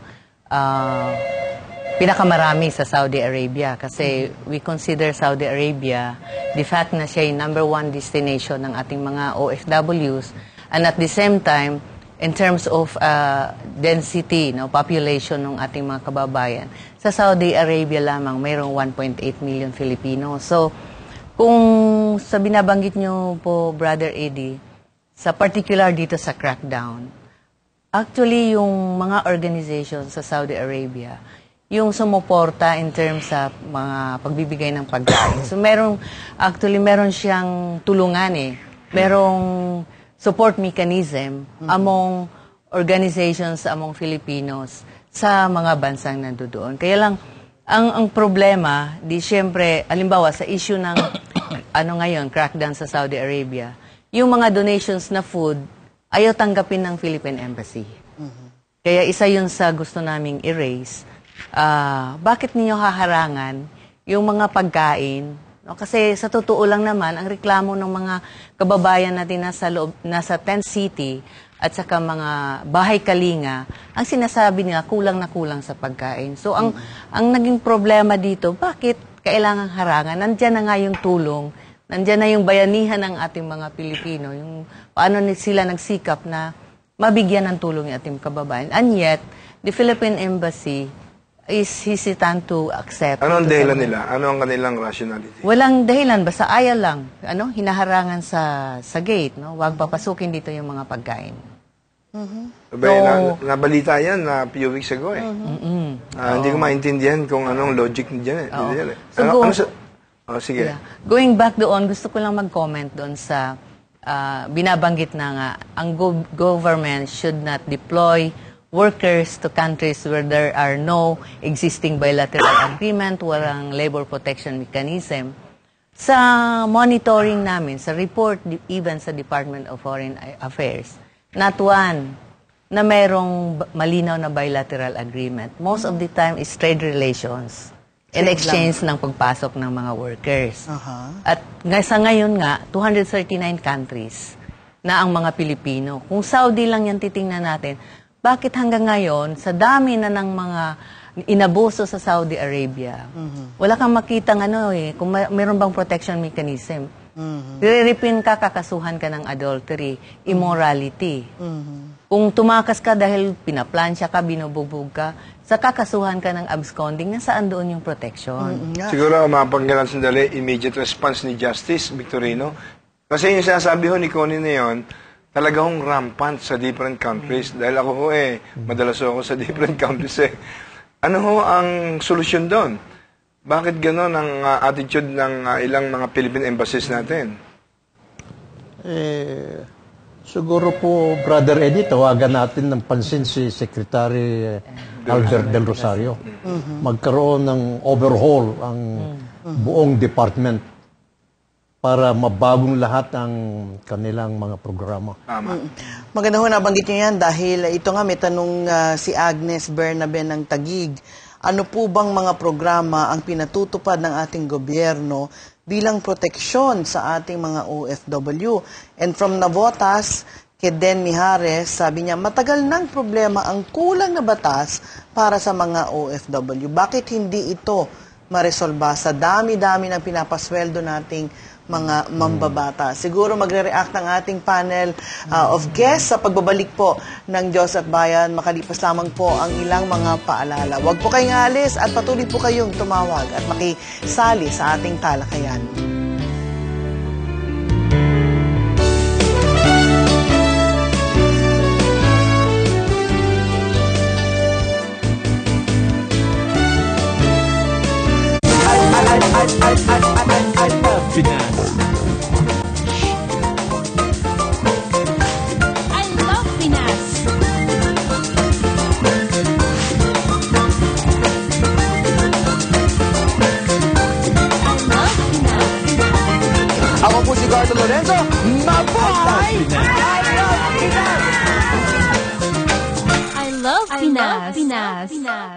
Pinakamarami sa Saudi Arabia kasi we consider Saudi Arabia the fact na siya yung #1 destination ng ating mga OFWs, and at the same time, in terms of density, no, population ng ating mga kababayan, sa Saudi Arabia lamang mayroong 1.8 million Filipino. So, kung sa binabanggit nyo po, Brother Eddie, sa particular dito sa crackdown, actually yung mga organization sa Saudi Arabia, yung sumuporta in terms sa mga pagbibigay ng pagkain. So meron siyang tulungan merong support mechanism among organizations, among Filipinos sa mga bansang nandoon. Kaya lang, ang problema, siyempre, alimbawa sa issue ng ngayon, crackdown sa Saudi Arabia, yung mga donations na food, ayaw tanggapin ng Philippine Embassy. Kaya isa yun sa gusto naming erase. Bakit ninyo haharangan yung mga pagkain? No? Kasi sa totoo lang naman, ang reklamo ng mga kababayan natin nasa tent city at saka mga bahay kalinga, ang sinasabi nila kulang na kulang sa pagkain. So ang naging problema dito, bakit kailangang harangan? Nandiyan na nga yung tulong, nandiyan na yung bayanihan ng ating mga Pilipino, yung paano sila nagsikap na mabigyan ng tulong yung ating kababayan. And yet, the Philippine Embassy is hesitant to accept. Ano ang dahilan nila? Ano ang kanilang rationality? Walang dahilan, basta ayaw lang. Hinaharangan sa gate, no? Huwag papasukin dito yung mga pagkain. Nabalita yan na few weeks ago eh. Hindi ko maintindihan kung anong logic dyan eh. Sige. Yeah. Going back doon, gusto ko lang mag-comment doon sa binabanggit na nga, ang government should not deploy workers to countries where there are no existing bilateral agreement, walang labor protection mechanism. Sa monitoring namin, sa report, even sa Department of Foreign Affairs, not one na mayroong malinaw na bilateral agreement. Most of the time is trade relations in exchange ng pagpasok ng mga workers. At sa ngayon nga, 239 countries na ang mga Pilipino. Kung Saudi lang yan titingnan natin, bakit hanggang ngayon, sa dami na ng mga inabuso sa Saudi Arabia, wala kang makitang kung mayroon bang protection mechanism. Riripin ka, kakasuhan ka ng adultery, immorality. Kung tumakas ka dahil pinaplansya ka, binububog ka, sa kakasuhan ka ng absconding, nasaan doon yung protection? Siguro, mapanggalan sandali, immediate response ni Justice Victorino. Kasi yung sinasabi ho ni Connie na yun, talaga hong rampant sa different countries. Dahil ako ho madalas ako sa different countries Ano ho ang solusyon doon? Bakit gano'n ang attitude ng ilang mga Philippine embassies natin? Siguro po, Brother Eddie, tawagan natin ng pansin si Secretary Albert Del Rosario. Magkaroon ng overhaul ang buong department para mabagong lahat ang kanilang mga programa. Maganda ho nabanggit niyo yan dahil ito nga may tanong si Agnes Bernabe ng Taguig. Ano po bang mga programa ang pinatutupad ng ating gobyerno bilang proteksyon sa ating mga OFW? And from Navotas, kay Den Mijares, sabi niya, matagal ng problema ang kulang na batas para sa mga OFW. Bakit hindi ito maresolba sa dami-dami ng pinapasweldo nating mga mambabata? Siguro magre-react ng ating panel of guests sa pagbabalik po ng Diyos at Bayan. Makalipas lamang po ang ilang mga paalala. Huwag po kayong alis at patuloy po kayong tumawag at makisali sa ating talakayan. Ako po si Carlo Lorenzo. Mabuhay! I love Pinas.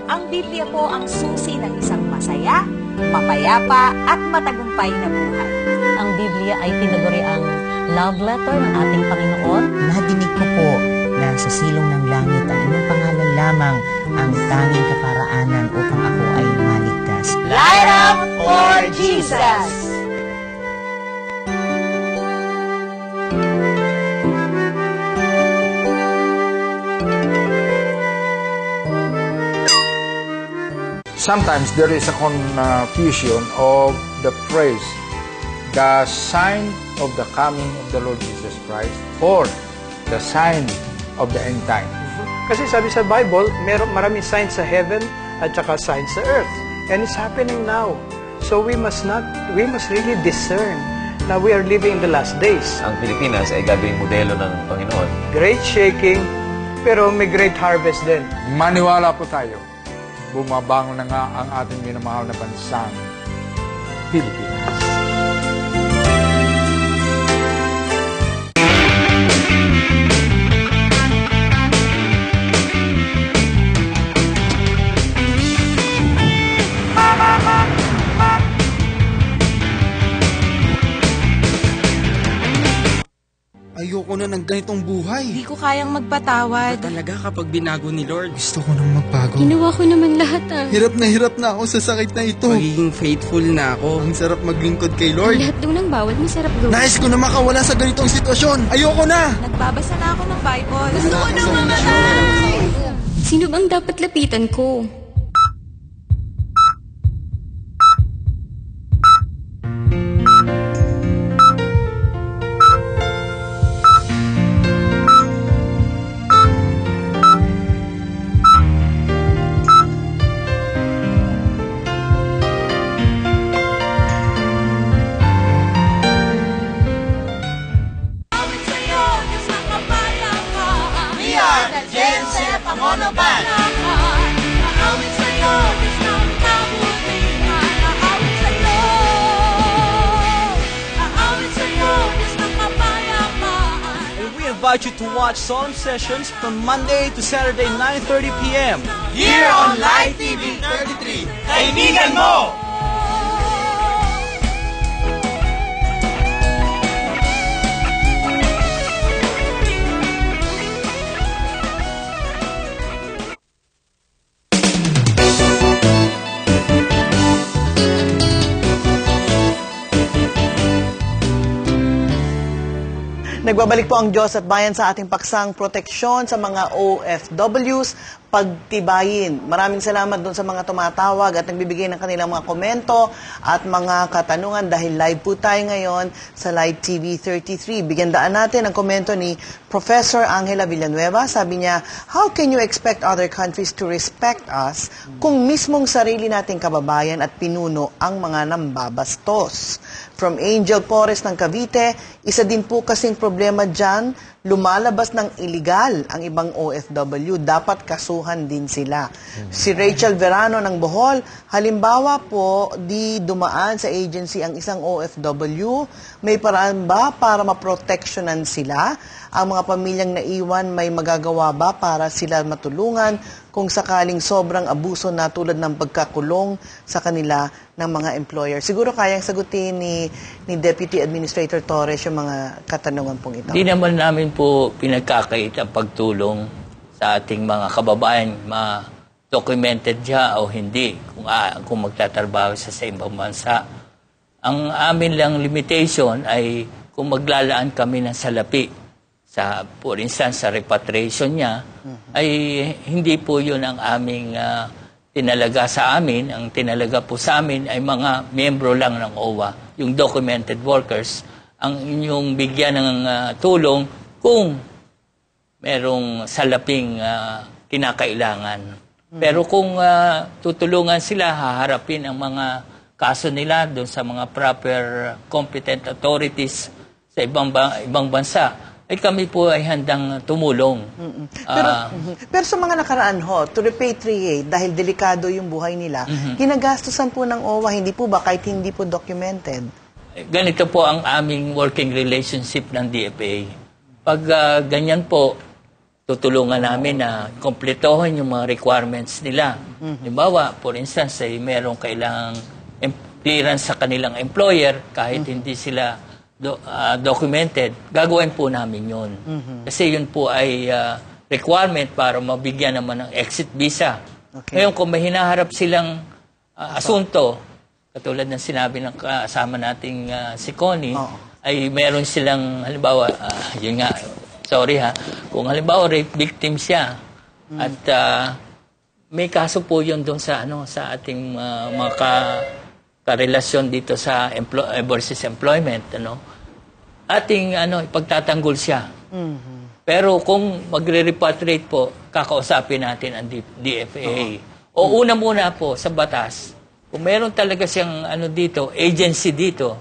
Ang Biblia po ang susi ng isang masaya, mapayapa at matagumpay na buhay. Ang Biblia ay tinaguri ang love letter ng ating Panginoon. Nadinig ko po na sa silong ng langit ang inyong pangalan lamang ang tanging kaparaanan upang ako ay maligtas. Light up for Jesus! Sometimes there is a confusion of the phrase, the sign of the coming of the Lord Jesus Christ or the sign of the end time. Kasi sabi sa Bible, maraming signs sa heaven at saka signs sa earth. And it's happening now. So we must really discern na we are living in the last days. Ang Pilipinas ay gagawing modelo ng Panginoon. Great shaking, pero may great harvest din. Maniwala po tayo. Bumabangon na nga ang ating minamahal na bansang Pilipinas. Ayoko na ng ganitong buhay. Hindi ko kayang magpatawad. Talaga kapag binago ni Lord, gusto ko nang magbago. Ginawa ko naman lahat Hirap na ako sa sakit na ito. Magiging faithful na ako. Ang sarap maglingkod kay Lord. Lahat daw ng bawal masarap gawin. Nais ko na makawala sa ganitong sitwasyon. Ayoko na! Nagbabasa na ako ng Bible. Gusto ko nang mamatay! Sino bang dapat lapitan ko? invite you to watch Psalm Sessions from Monday to Saturday, 9:30 p.m. Here on Live TV 33. Kaibigan mo! Nagbabalik po ang Diyos at Bayan sa ating paksang proteksyon sa mga OFWs, pagtibayin. Maraming salamat doon sa mga tumatawag at nagbibigay ng kanilang mga komento at mga katanungan dahil live po tayo ngayon sa Live TV 33. Bigyan daan natin ang komento ni Professor Angela Villanueva. Sabi niya, how can you expect other countries to respect us kung mismong sarili nating kababayan at pinuno ang mga nambabastos? From Angel Porres ng Cavite, isa din po kasing problema dyan, lumalabas ng illegal ang ibang OFW, dapat kasuhan din sila. Si Rachel Verano ng Bohol, halimbawa po, di dumaan sa agency ang isang OFW, may paraan ba para maproteksyonan sila? Ang mga pamilyang naiwan, may magagawa ba para sila matulungan kung sakaling sobrang abuso na tulad ng pagkakulong sa kanila ng mga employer? Siguro kayang sagutin ni Deputy Administrator Torres yung mga katanungan pong ito. Hindi naman namin po pinagkakait ang pagtulong sa ating mga kababayan, ma-documented siya o hindi, kung magtatrabaho siya sa ibang bansa. Ang amin lang limitation ay kung maglalaan kami ng salapi, for instance, sa repatriation niya, ay hindi po yun ang aming tinalaga sa amin. Ang tinalaga po sa amin ay mga miyembro lang ng OWA, yung documented workers, ang inyong bigyan ng tulong kung merong salaping kinakailangan. Pero kung tutulungan sila, haharapin ang mga kaso nila doon sa mga proper competent authorities sa ibang bansa, ay kami po ay handang tumulong. Pero sa mga nakaraan ho, to repatriate, dahil delikado yung buhay nila, ginagastusan po ng OWA, hindi po ba kahit hindi po documented? Ganito po ang aming working relationship ng DFA. Pag ganyan po, tutulungan namin na kompletohin yung mga requirements nila. Halimbawa, for instance, ay merong kailangang clearance sa kanilang employer kahit hindi sila documented, gagawin po namin yun. Kasi yun po ay requirement para mabigyan naman ng exit visa. Ngayon, kung may hinaharap silang asunto, katulad ng sinabi ng kasama nating si Connie, ay meron silang, halimbawa, yun nga, sorry ha, kung halimbawa rape victim siya, at may kaso po yun doon sa, sa ating mga karelasyon dito sa versus employment, ating ipagtatanggol siya. Pero kung magre-repatriate po, kakausapin natin ang DFA. O una muna po sa batas, kung meron talaga siyang dito, agency dito,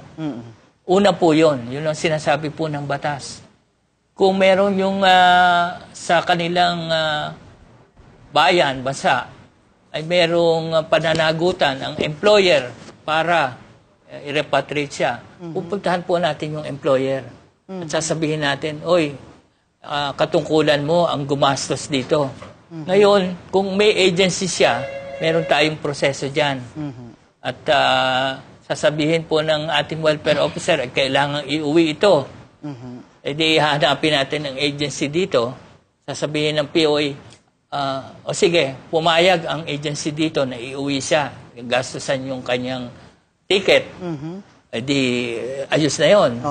una po yun. Yun ang sinasabi po ng batas. Kung meron yung sa kanilang bayan, bansa, ay merong pananagutan ang employer para i-repatriate siya, pupuntahan po natin yung employer. At sasabihin natin, oy, katungkulan mo ang gumastos dito. Ngayon, kung may agency siya, meron tayong proseso dyan. At sasabihin po ng ating welfare officer, kailangan iuwi ito. E di hanapin natin ang agency dito, sasabihin ng POA, o sige, pumayag ang agency dito na iuwi siya, gastusan yung kanyang ticket, di ayos na yun.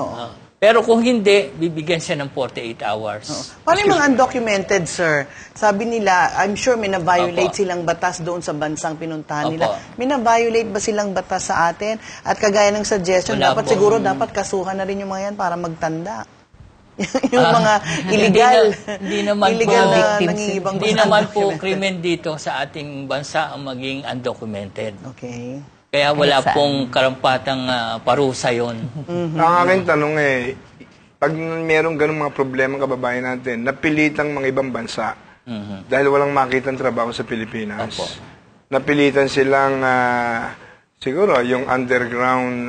Pero kung hindi, bibigyan siya ng 48 hours. Paano yung mga undocumented, sir? Sabi nila, I'm sure may na-violate silang batas doon sa bansang pinuntahan nila. May na-violate ba silang batas sa atin? At kagaya ng suggestion, siguro dapat kasuhan na rin yung mga yan para magtanda. Yung mga illegal. Hindi naman illegal po, na nangingibang hindi naman po krimen dito sa ating bansa ang maging undocumented. Okay. Kaya wala pong karampatang parusa yon. Ang aking tanong pag merong ganung mga problema kababayan natin, napilitang mga ibang bansa dahil walang makitang trabaho sa Pilipinas. Napilitan silang siguro yung underground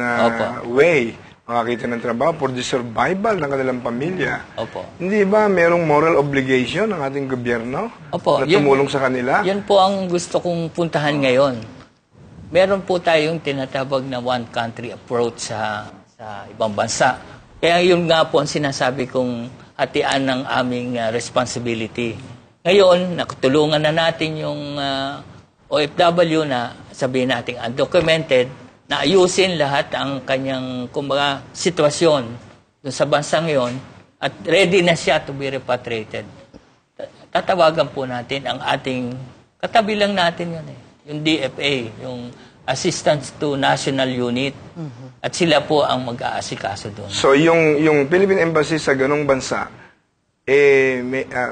way makakita ng trabaho for the survival ng kanilang pamilya. Hindi ba merong moral obligation ng ating gobyerno na tumulong sa kanila? Yan po ang gusto kong puntahan ngayon. Meron po tayong tinatawag na one country approach sa ibang bansa. Kaya yun nga po ang sinasabi kong hatian ng aming responsibility. Ngayon, nakatulungan na natin yung OFW na sabihin natin undocumented, na ayusin lahat ang kanyang kumbaga sitwasyon dun sa bansang yon at ready na siya to be repatriated. Tatawagan po natin ang ating katabi lang natin yun yung DFA, yung Assistance to National Unit. At sila po ang mag-aasikaso doon. So, yung Philippine Embassy sa ganong bansa,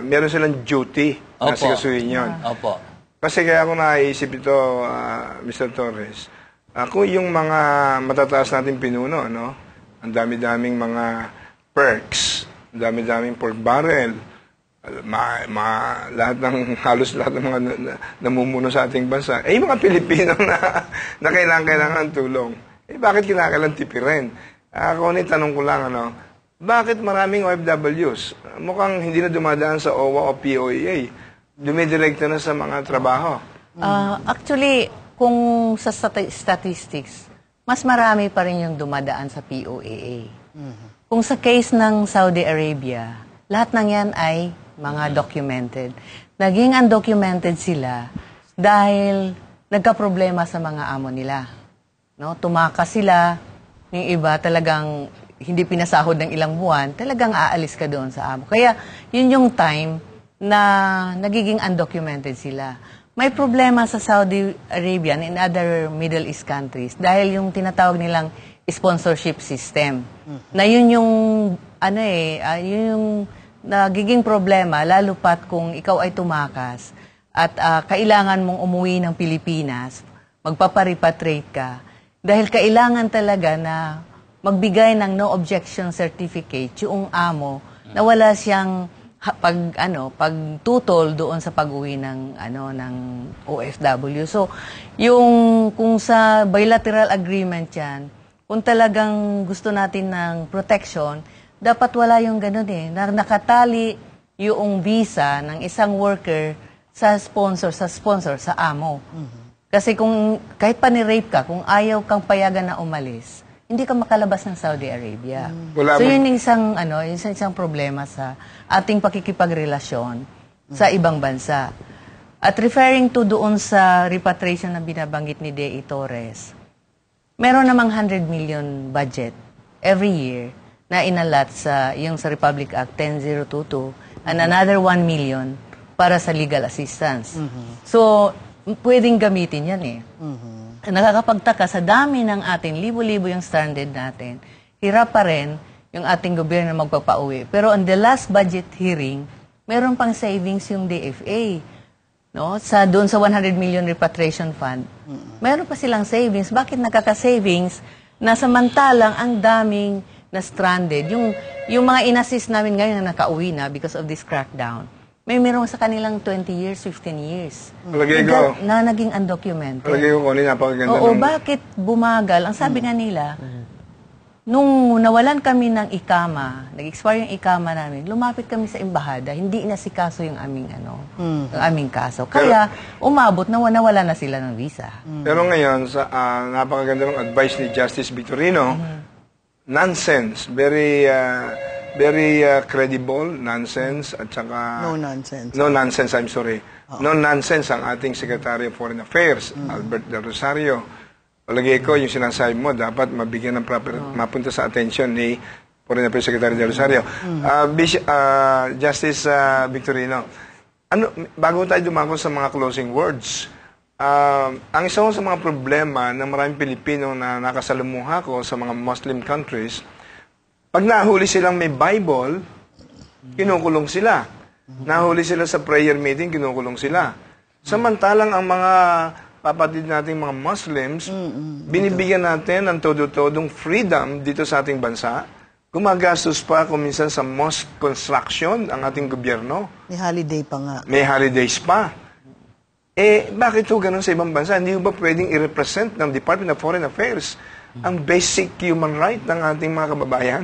meron silang duty na sikasuhin yun. Kasi kaya ako naisip ito, Mr. Torres, ako yung mga matataas nating pinuno, no? Ang dami-daming mga perks, ang dami-daming pork barrel, halos lahat ng mga namumuno sa ating bansa, yung mga Pilipino na kailangan tulong. Bakit kinakailangan tipirin? Ako tanong ko lang, bakit maraming OFWs? Mukhang hindi na dumadaan sa OWA o POEA. Dumidirekta na sa mga trabaho. Actually, kung sa statistics, mas marami pa rin yung dumadaan sa POEA. Kung sa case ng Saudi Arabia, lahat ng yan ay mga documented. Naging undocumented sila dahil nagka-problema sa mga amo nila. No? Tumakas sila, yung iba talagang hindi pinasahod ng ilang buwan, talagang aalis ka doon sa amo. Kaya yun yung time na nagiging undocumented sila. May problema sa Saudi Arabia and in other Middle East countries dahil yung tinatawag nilang sponsorship system. Na yun yung yun yung nagiging problema, lalo pat kung ikaw ay tumakas at kailangan mong umuwi ng Pilipinas, magpaparepatriate ka, dahil kailangan talaga na magbigay ng no objection certificate yung amo na wala siyang pagtutol doon sa pag-uwi ng OFW. So, kung sa bilateral agreement yan, kung talagang gusto natin ng protection, dapat wala yung ganun na nakatali yung visa ng isang worker sa sponsor, sa amo. Kasi kung kahit pa ni-rape ka, kung ayaw kang payagan na umalis, hindi ka makalabas ng Saudi Arabia. So yun yung isang problema sa ating pakikipagrelasyon sa ibang bansa. At referring to doon sa repatriation na binabanggit ni D.A. Torres, meron namang 100 million budget every year na inalat sa Republic Act 10022 and another 1 million para sa legal assistance. So, pwedeng gamitin yan Nakakapagtaka sa dami ng atin, libo-libo yung stranded natin, hirap pa rin yung ating gobyerno magpapauwi. Pero on the last budget hearing, meron pang savings yung DFA. No? Doon sa 100 million repatriation fund, meron pa silang savings. Bakit nakaka-savings na samantalang ang daming na stranded? Yung mga inassist namin ngayon na nakauwi na because of this crackdown, meron sa kanilang 20 years, 15 years. Na naging undocumented. Palagay ko kung napakaganda. Bakit bumagal? Ang sabi nga nila, nung nawalan kami ng ikama, nag-expire yung ikama namin, lumapit kami sa embahada, hindi inasikaso yung aming yung aming kaso. Kaya umabot na nawala na sila ng visa. Pero ngayon, sa napakaganda ng advice ni Justice Victorino, nonsense, very credible, nonsense, at saka... No nonsense. No nonsense, I'm sorry. No nonsense ang ating Secretary of Foreign Affairs, Albert Del Rosario. Palagay ko, yung sinasabi mo, dapat mabigyan ng proper, mapunta sa atensyon ni Foreign Affairs Secretary Del Rosario. Justice Victorino, bago tayo dumako sa mga closing words, ang isa sa mga problema ng maraming Pilipino na nakasalumuha ko sa mga Muslim countries, pag nahuli silang may Bible, kinukulong sila. Nahuli sila sa prayer meeting, kinukulong sila. Samantalang ang mga kapatid nating mga Muslims, binibigyan natin ng todo-todong freedom dito sa ating bansa. Gumagastos pa kung minsan sa mosque construction ang ating gobyerno. May holiday pa nga. May holidays pa. Bakit ho ganun sa ibang bansa? Hindi ba pwedeng i-represent ng Department of Foreign Affairs ang basic human right ng ating mga kababayan?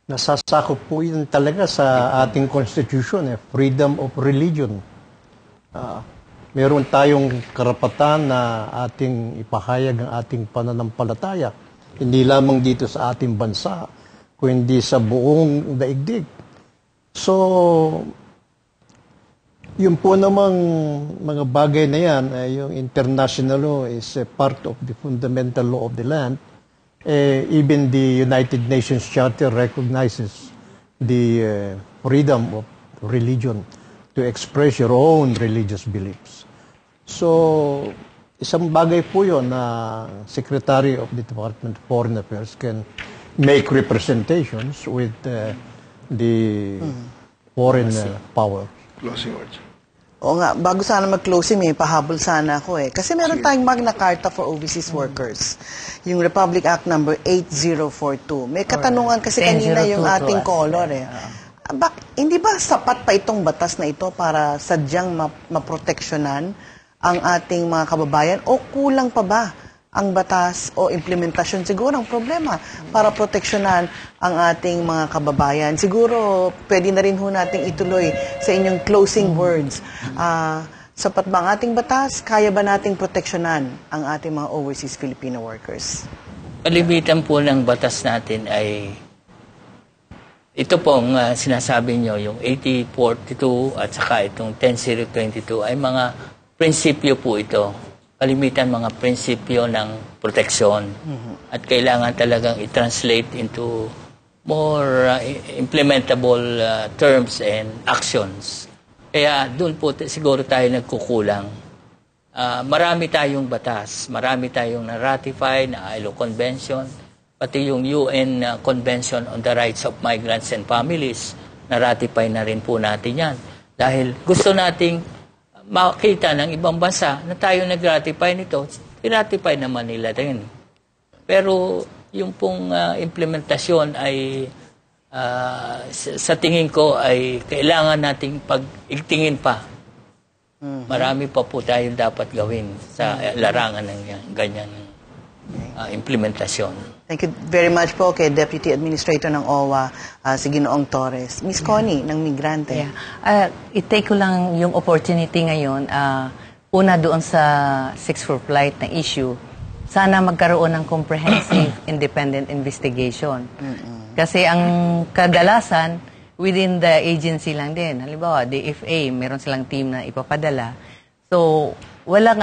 Nasasakop po yun talaga sa ating constitution, freedom of religion. Meron tayong karapatan na ating ipahayag ang ating pananampalataya. Hindi lamang dito sa ating bansa, kundi sa buong daigdig. So, yun po namang mga bagay na yan, yung international law is a part of the fundamental law of the land. Even the United Nations Charter recognizes the freedom of religion to express your own religious beliefs. So, isang bagay po yun na Secretary of the Department of Foreign Affairs can make representations with the foreign power. Closing words. Oo nga, bago sana mag-closing, may pahabol sana ako eh. Kasi meron tayong Magna Carta for Overseas Workers. Yung Republic Act number 8042. May katanungan kasi kanina yung ating caller eh. Hindi ba sapat pa itong batas na ito para sadyang maproteksyonan ang ating mga kababayan o kulang pa ba ang batas o implementasyon? Siguro ang problema para proteksyonan ang ating mga kababayan. Siguro pwede na rin ho nating ituloy sa inyong closing words. Sapat ba ang ating batas? Kaya ba nating proteksyonan ang ating mga overseas Filipino workers? Kalimitan po ng batas natin ay ito pong sinasabi nyo, yung 8042 at saka itong 10022 ay mga prinsipyo po ito. Kalimitan mga prinsipyo ng proteksyon. At kailangan talagang i-translate into more implementable terms and actions. Kaya doon po siguro tayo nagkukulang. Marami tayong batas, marami tayong na-ratify na ILO Convention, pati yung UN Convention on the Rights of Migrants and Families, na-ratify na rin po natin yan. Dahil gusto nating makita ng ibang bansa na tayo nag-ratify nito, i-ratify naman nila din. Pero yung pong implementasyon ay sa tingin ko ay kailangan nating pag-igtingin pa. Marami pa po tayong dapat gawin sa larangan ng ganyan implementasyon. Thank you very much po kay Deputy Administrator ng OWA, si Ginoong Torres. Miss Connie, ng Migrante. I-take ko lang yung opportunity ngayon. Una doon sa Sex for Flight na issue, sana magkaroon ng comprehensive independent investigation. Kasi ang kadalasan, within the agency lang din. Halimbawa, DFA, meron silang team na ipapadala. So, walang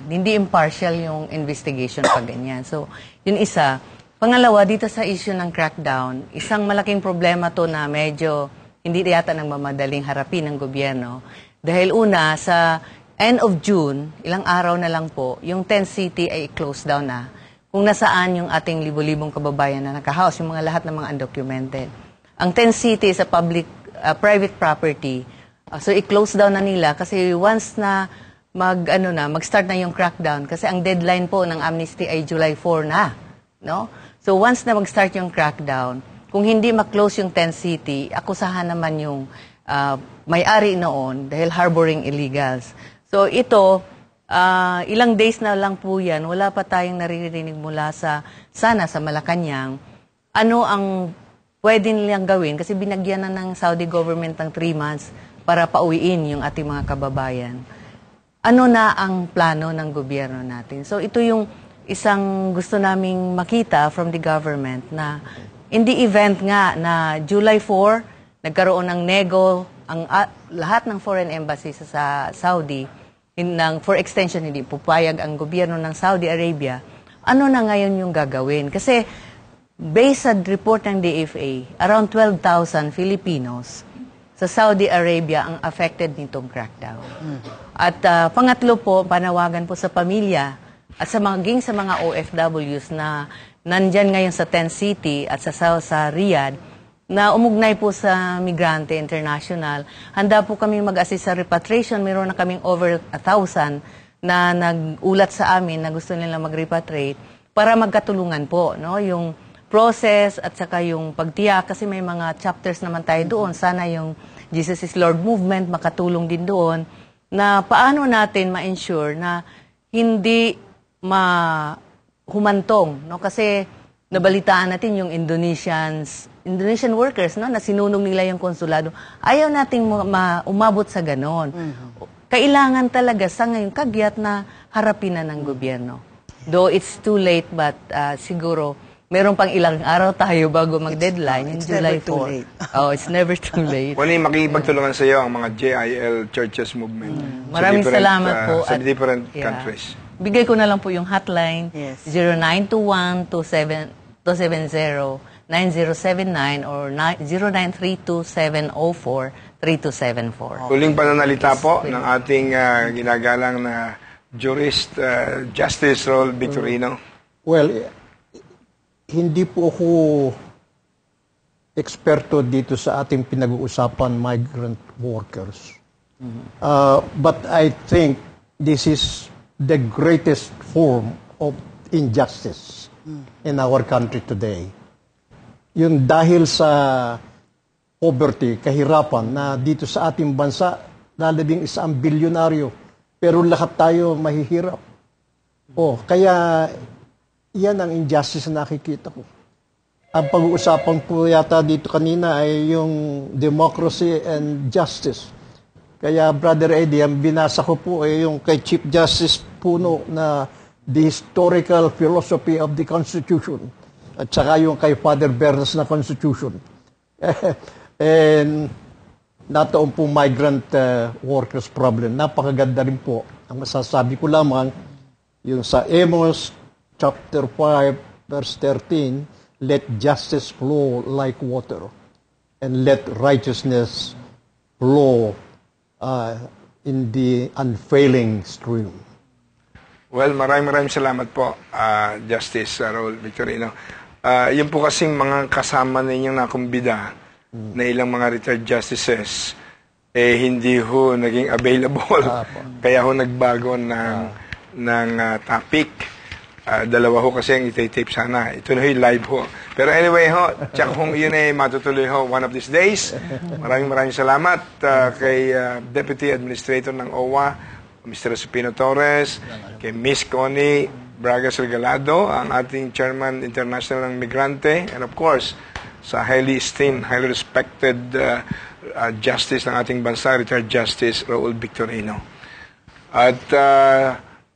hindi impartial yung investigation pag ganyan. So, yun isa. Pangalawa, dito sa issue ng crackdown, isang malaking problema to na medyo hindi yata nang mamadaling harapin ng gobyerno. Dahil una, sa end of June, ilang araw na lang po, yung 10 city ay close down na. Kung nasaan yung ating libo-libong kababayan na nakahouse, yung mga lahat ng mga undocumented. Ang 10 city is a private property. So, i-close down na nila kasi once na mag-start na yung crackdown, kasi ang deadline po ng amnesty ay July 4 na. No? So, once na mag-start yung crackdown, kung hindi mag-close yung 10 city, akusahan naman yung may-ari noon dahil harboring illegals. So, ito, ilang days na lang po yan, wala pa tayong naririnig mula sa Malacanang. Ano ang pwede nilang gawin? Kasi binagyan na ng Saudi government ng 3 months para pauwiin yung ating mga kababayan. Ano na ang plano ng gobyerno natin? So, ito yung isang gusto naming makita from the government na in the event nga na July 4, nagkaroon ng nego, ang lahat ng foreign embassies sa Saudi, for extension, hindi pupayag ang gobyerno ng Saudi Arabia, ano na ngayon yung gagawin? Kasi based sa report ng DFA, around 12,000 Filipinos sa Saudi Arabia ang affected nitong crackdown. At pangatlo po, panawagan po sa pamilya at sa mga OFWs na nandyan ngayon sa Tent City at sa Riyadh na umugnay po sa Migrante International. Handa po kami mag-assist sa repatriation. Meron na kaming over 1,000 na nag-ulat sa amin na gusto nila mag-repatriate para magkatulungan po, no? Yung process at saka yung pagtiyak kasi may mga chapters naman tayo doon. Sana yung Jesus is Lord movement makatulong din doon na paano natin ma-ensure na hindi humantong, no? Kasi nabalitaan natin yung Indonesian workers, no, na sinunong nila yung konsulado. Ayaw nating umabot sa ganon. Kailangan talaga sa ngayon kagyat na harapin na ng gobyerno. Though it's too late, but siguro meron pang ilang araw tayo bago mag-deadline, yung July 4. Oh, it's never too late. Kung makikipagtulungan sa iyo ang mga JIL Churches Movement. Maraming salamat po. Sa different countries. Bigay ko na lang po yung hotline, 0921-270-9079 or 0932-704-3274. Huling pananalita po ng ating ginagalang na jurist, Justice Raul Victorino. Well, hindi po ako eksperto dito sa ating pinag-uusapan migrant workers. But I think this is the greatest form of injustice in our country today. Yung dahil sa poverty, kahirapan na dito sa ating bansa, lalabing 1 bilyonaryo, pero lahat tayo mahihirap. Kaya yan ang injustice na nakikita ko. Ang pag-uusapan po yata dito kanina ay yung democracy and justice. Kaya, Brother Eddie, ang binasa ko po ay yung kay Chief Justice Puno na The Historical Philosophy of the Constitution. At saka yung kay Father Bernas na Constitution. And nataon po migrant workers problem. Napakaganda rin po. Ang masasabi ko lamang, yung sa Amos chapter 5, verse 13, let justice flow like water, and let righteousness flow in the unfailing stream. Well, maraming salamat po, Justice Raul Victorino. Yun po kasing mga kasama ninyong nakumbida na ilang mga retired justices, hindi ho naging available. Kaya ho nagbago ng topic. Dalawa ho kasi ang itape sana. Ito na ho live ho. Pero anyway ho, tsak ho yun ay matutuloy ho one of these days. Maraming salamat kay Deputy Administrator ng OWA, Mr. Supino Torres, kay Miss Connie Braga Salgalado, ang ating Chairman International ng Migrante, and of course, sa highly esteemed, highly respected Justice ng ating bansa, Retired Justice Raul Victorino. At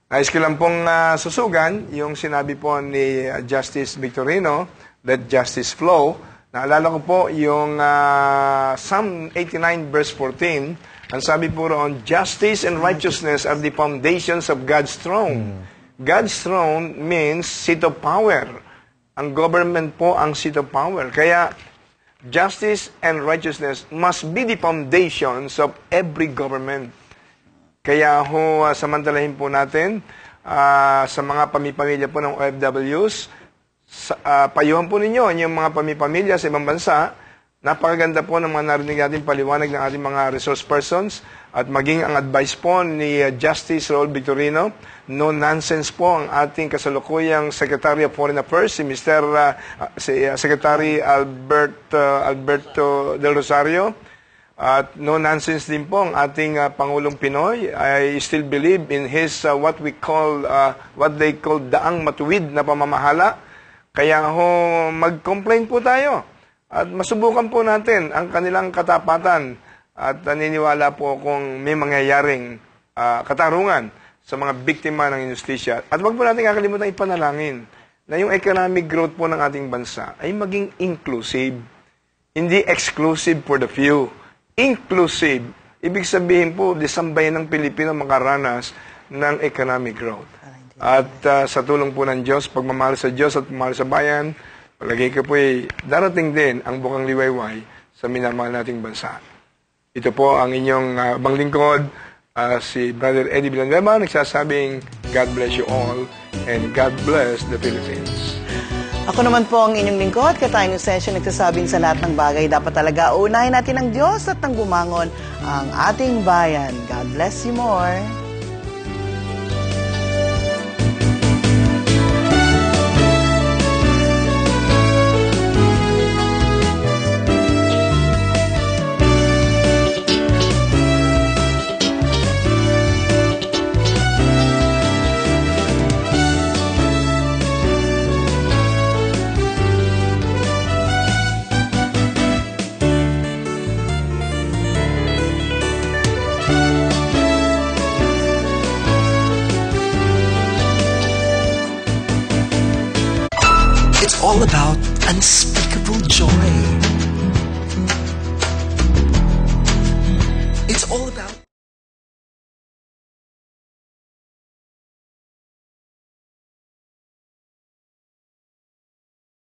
nais ko lang pong susugan yung sinabi po ni Justice Victorino, let justice flow. Naalala ko po yung Psalm 89 verse 14, ang sabi po roon, justice and righteousness are the foundations of God's throne. God's throne means seat of power. Ang government po ang seat of power. Kaya justice and righteousness must be the foundations of every government. Kaya ho, samantalahin po natin sa mga pamipamilya po ng OFWs, payuhan po ninyo yung mga pamipamilya sa ibang bansa. Napakaganda po ng mga narinig natin paliwanag ng ating mga resource persons at maging ang advice po ni Justice Raul Victorino. No nonsense po ang ating kasalukuyang Secretary of Foreign Affairs, si Secretary Alberto Del Rosario. At no nonsense din po ang ating Pangulong Pinoy. I still believe in his what they call daang matuwid na pamamahala. Kaya ho, mag-complain po tayo. At masubukan po natin ang kanilang katapatan. At naniniwala po kung may mangyayaring katarungan sa mga biktima ng injustisya. At wag po natin kakalimutan ipanalangin na yung economic growth po ng ating bansa ay maging inclusive. Hindi exclusive for the few. Inclusive. Ibig sabihin po, disambayan ng Pilipino makaranas ng economic growth. At sa tulong po ng Diyos, pagmamahal sa Diyos at pagmamahal sa bayan, Palagay ko po darating din ang bukang liwayway sa minamahal nating bansa. Ito po ang inyong banglingkod, si Brother Eddie Villanueva, nagsasabing, God bless you all and God bless the Philippines. Ako naman po ang inyong lingkod, Katay Inosensyo, nagsasabing sa lahat ng bagay, dapat talaga unahin natin ang Diyos at nang bumangon ang ating bayan. God bless you more. All about unspeakable joy.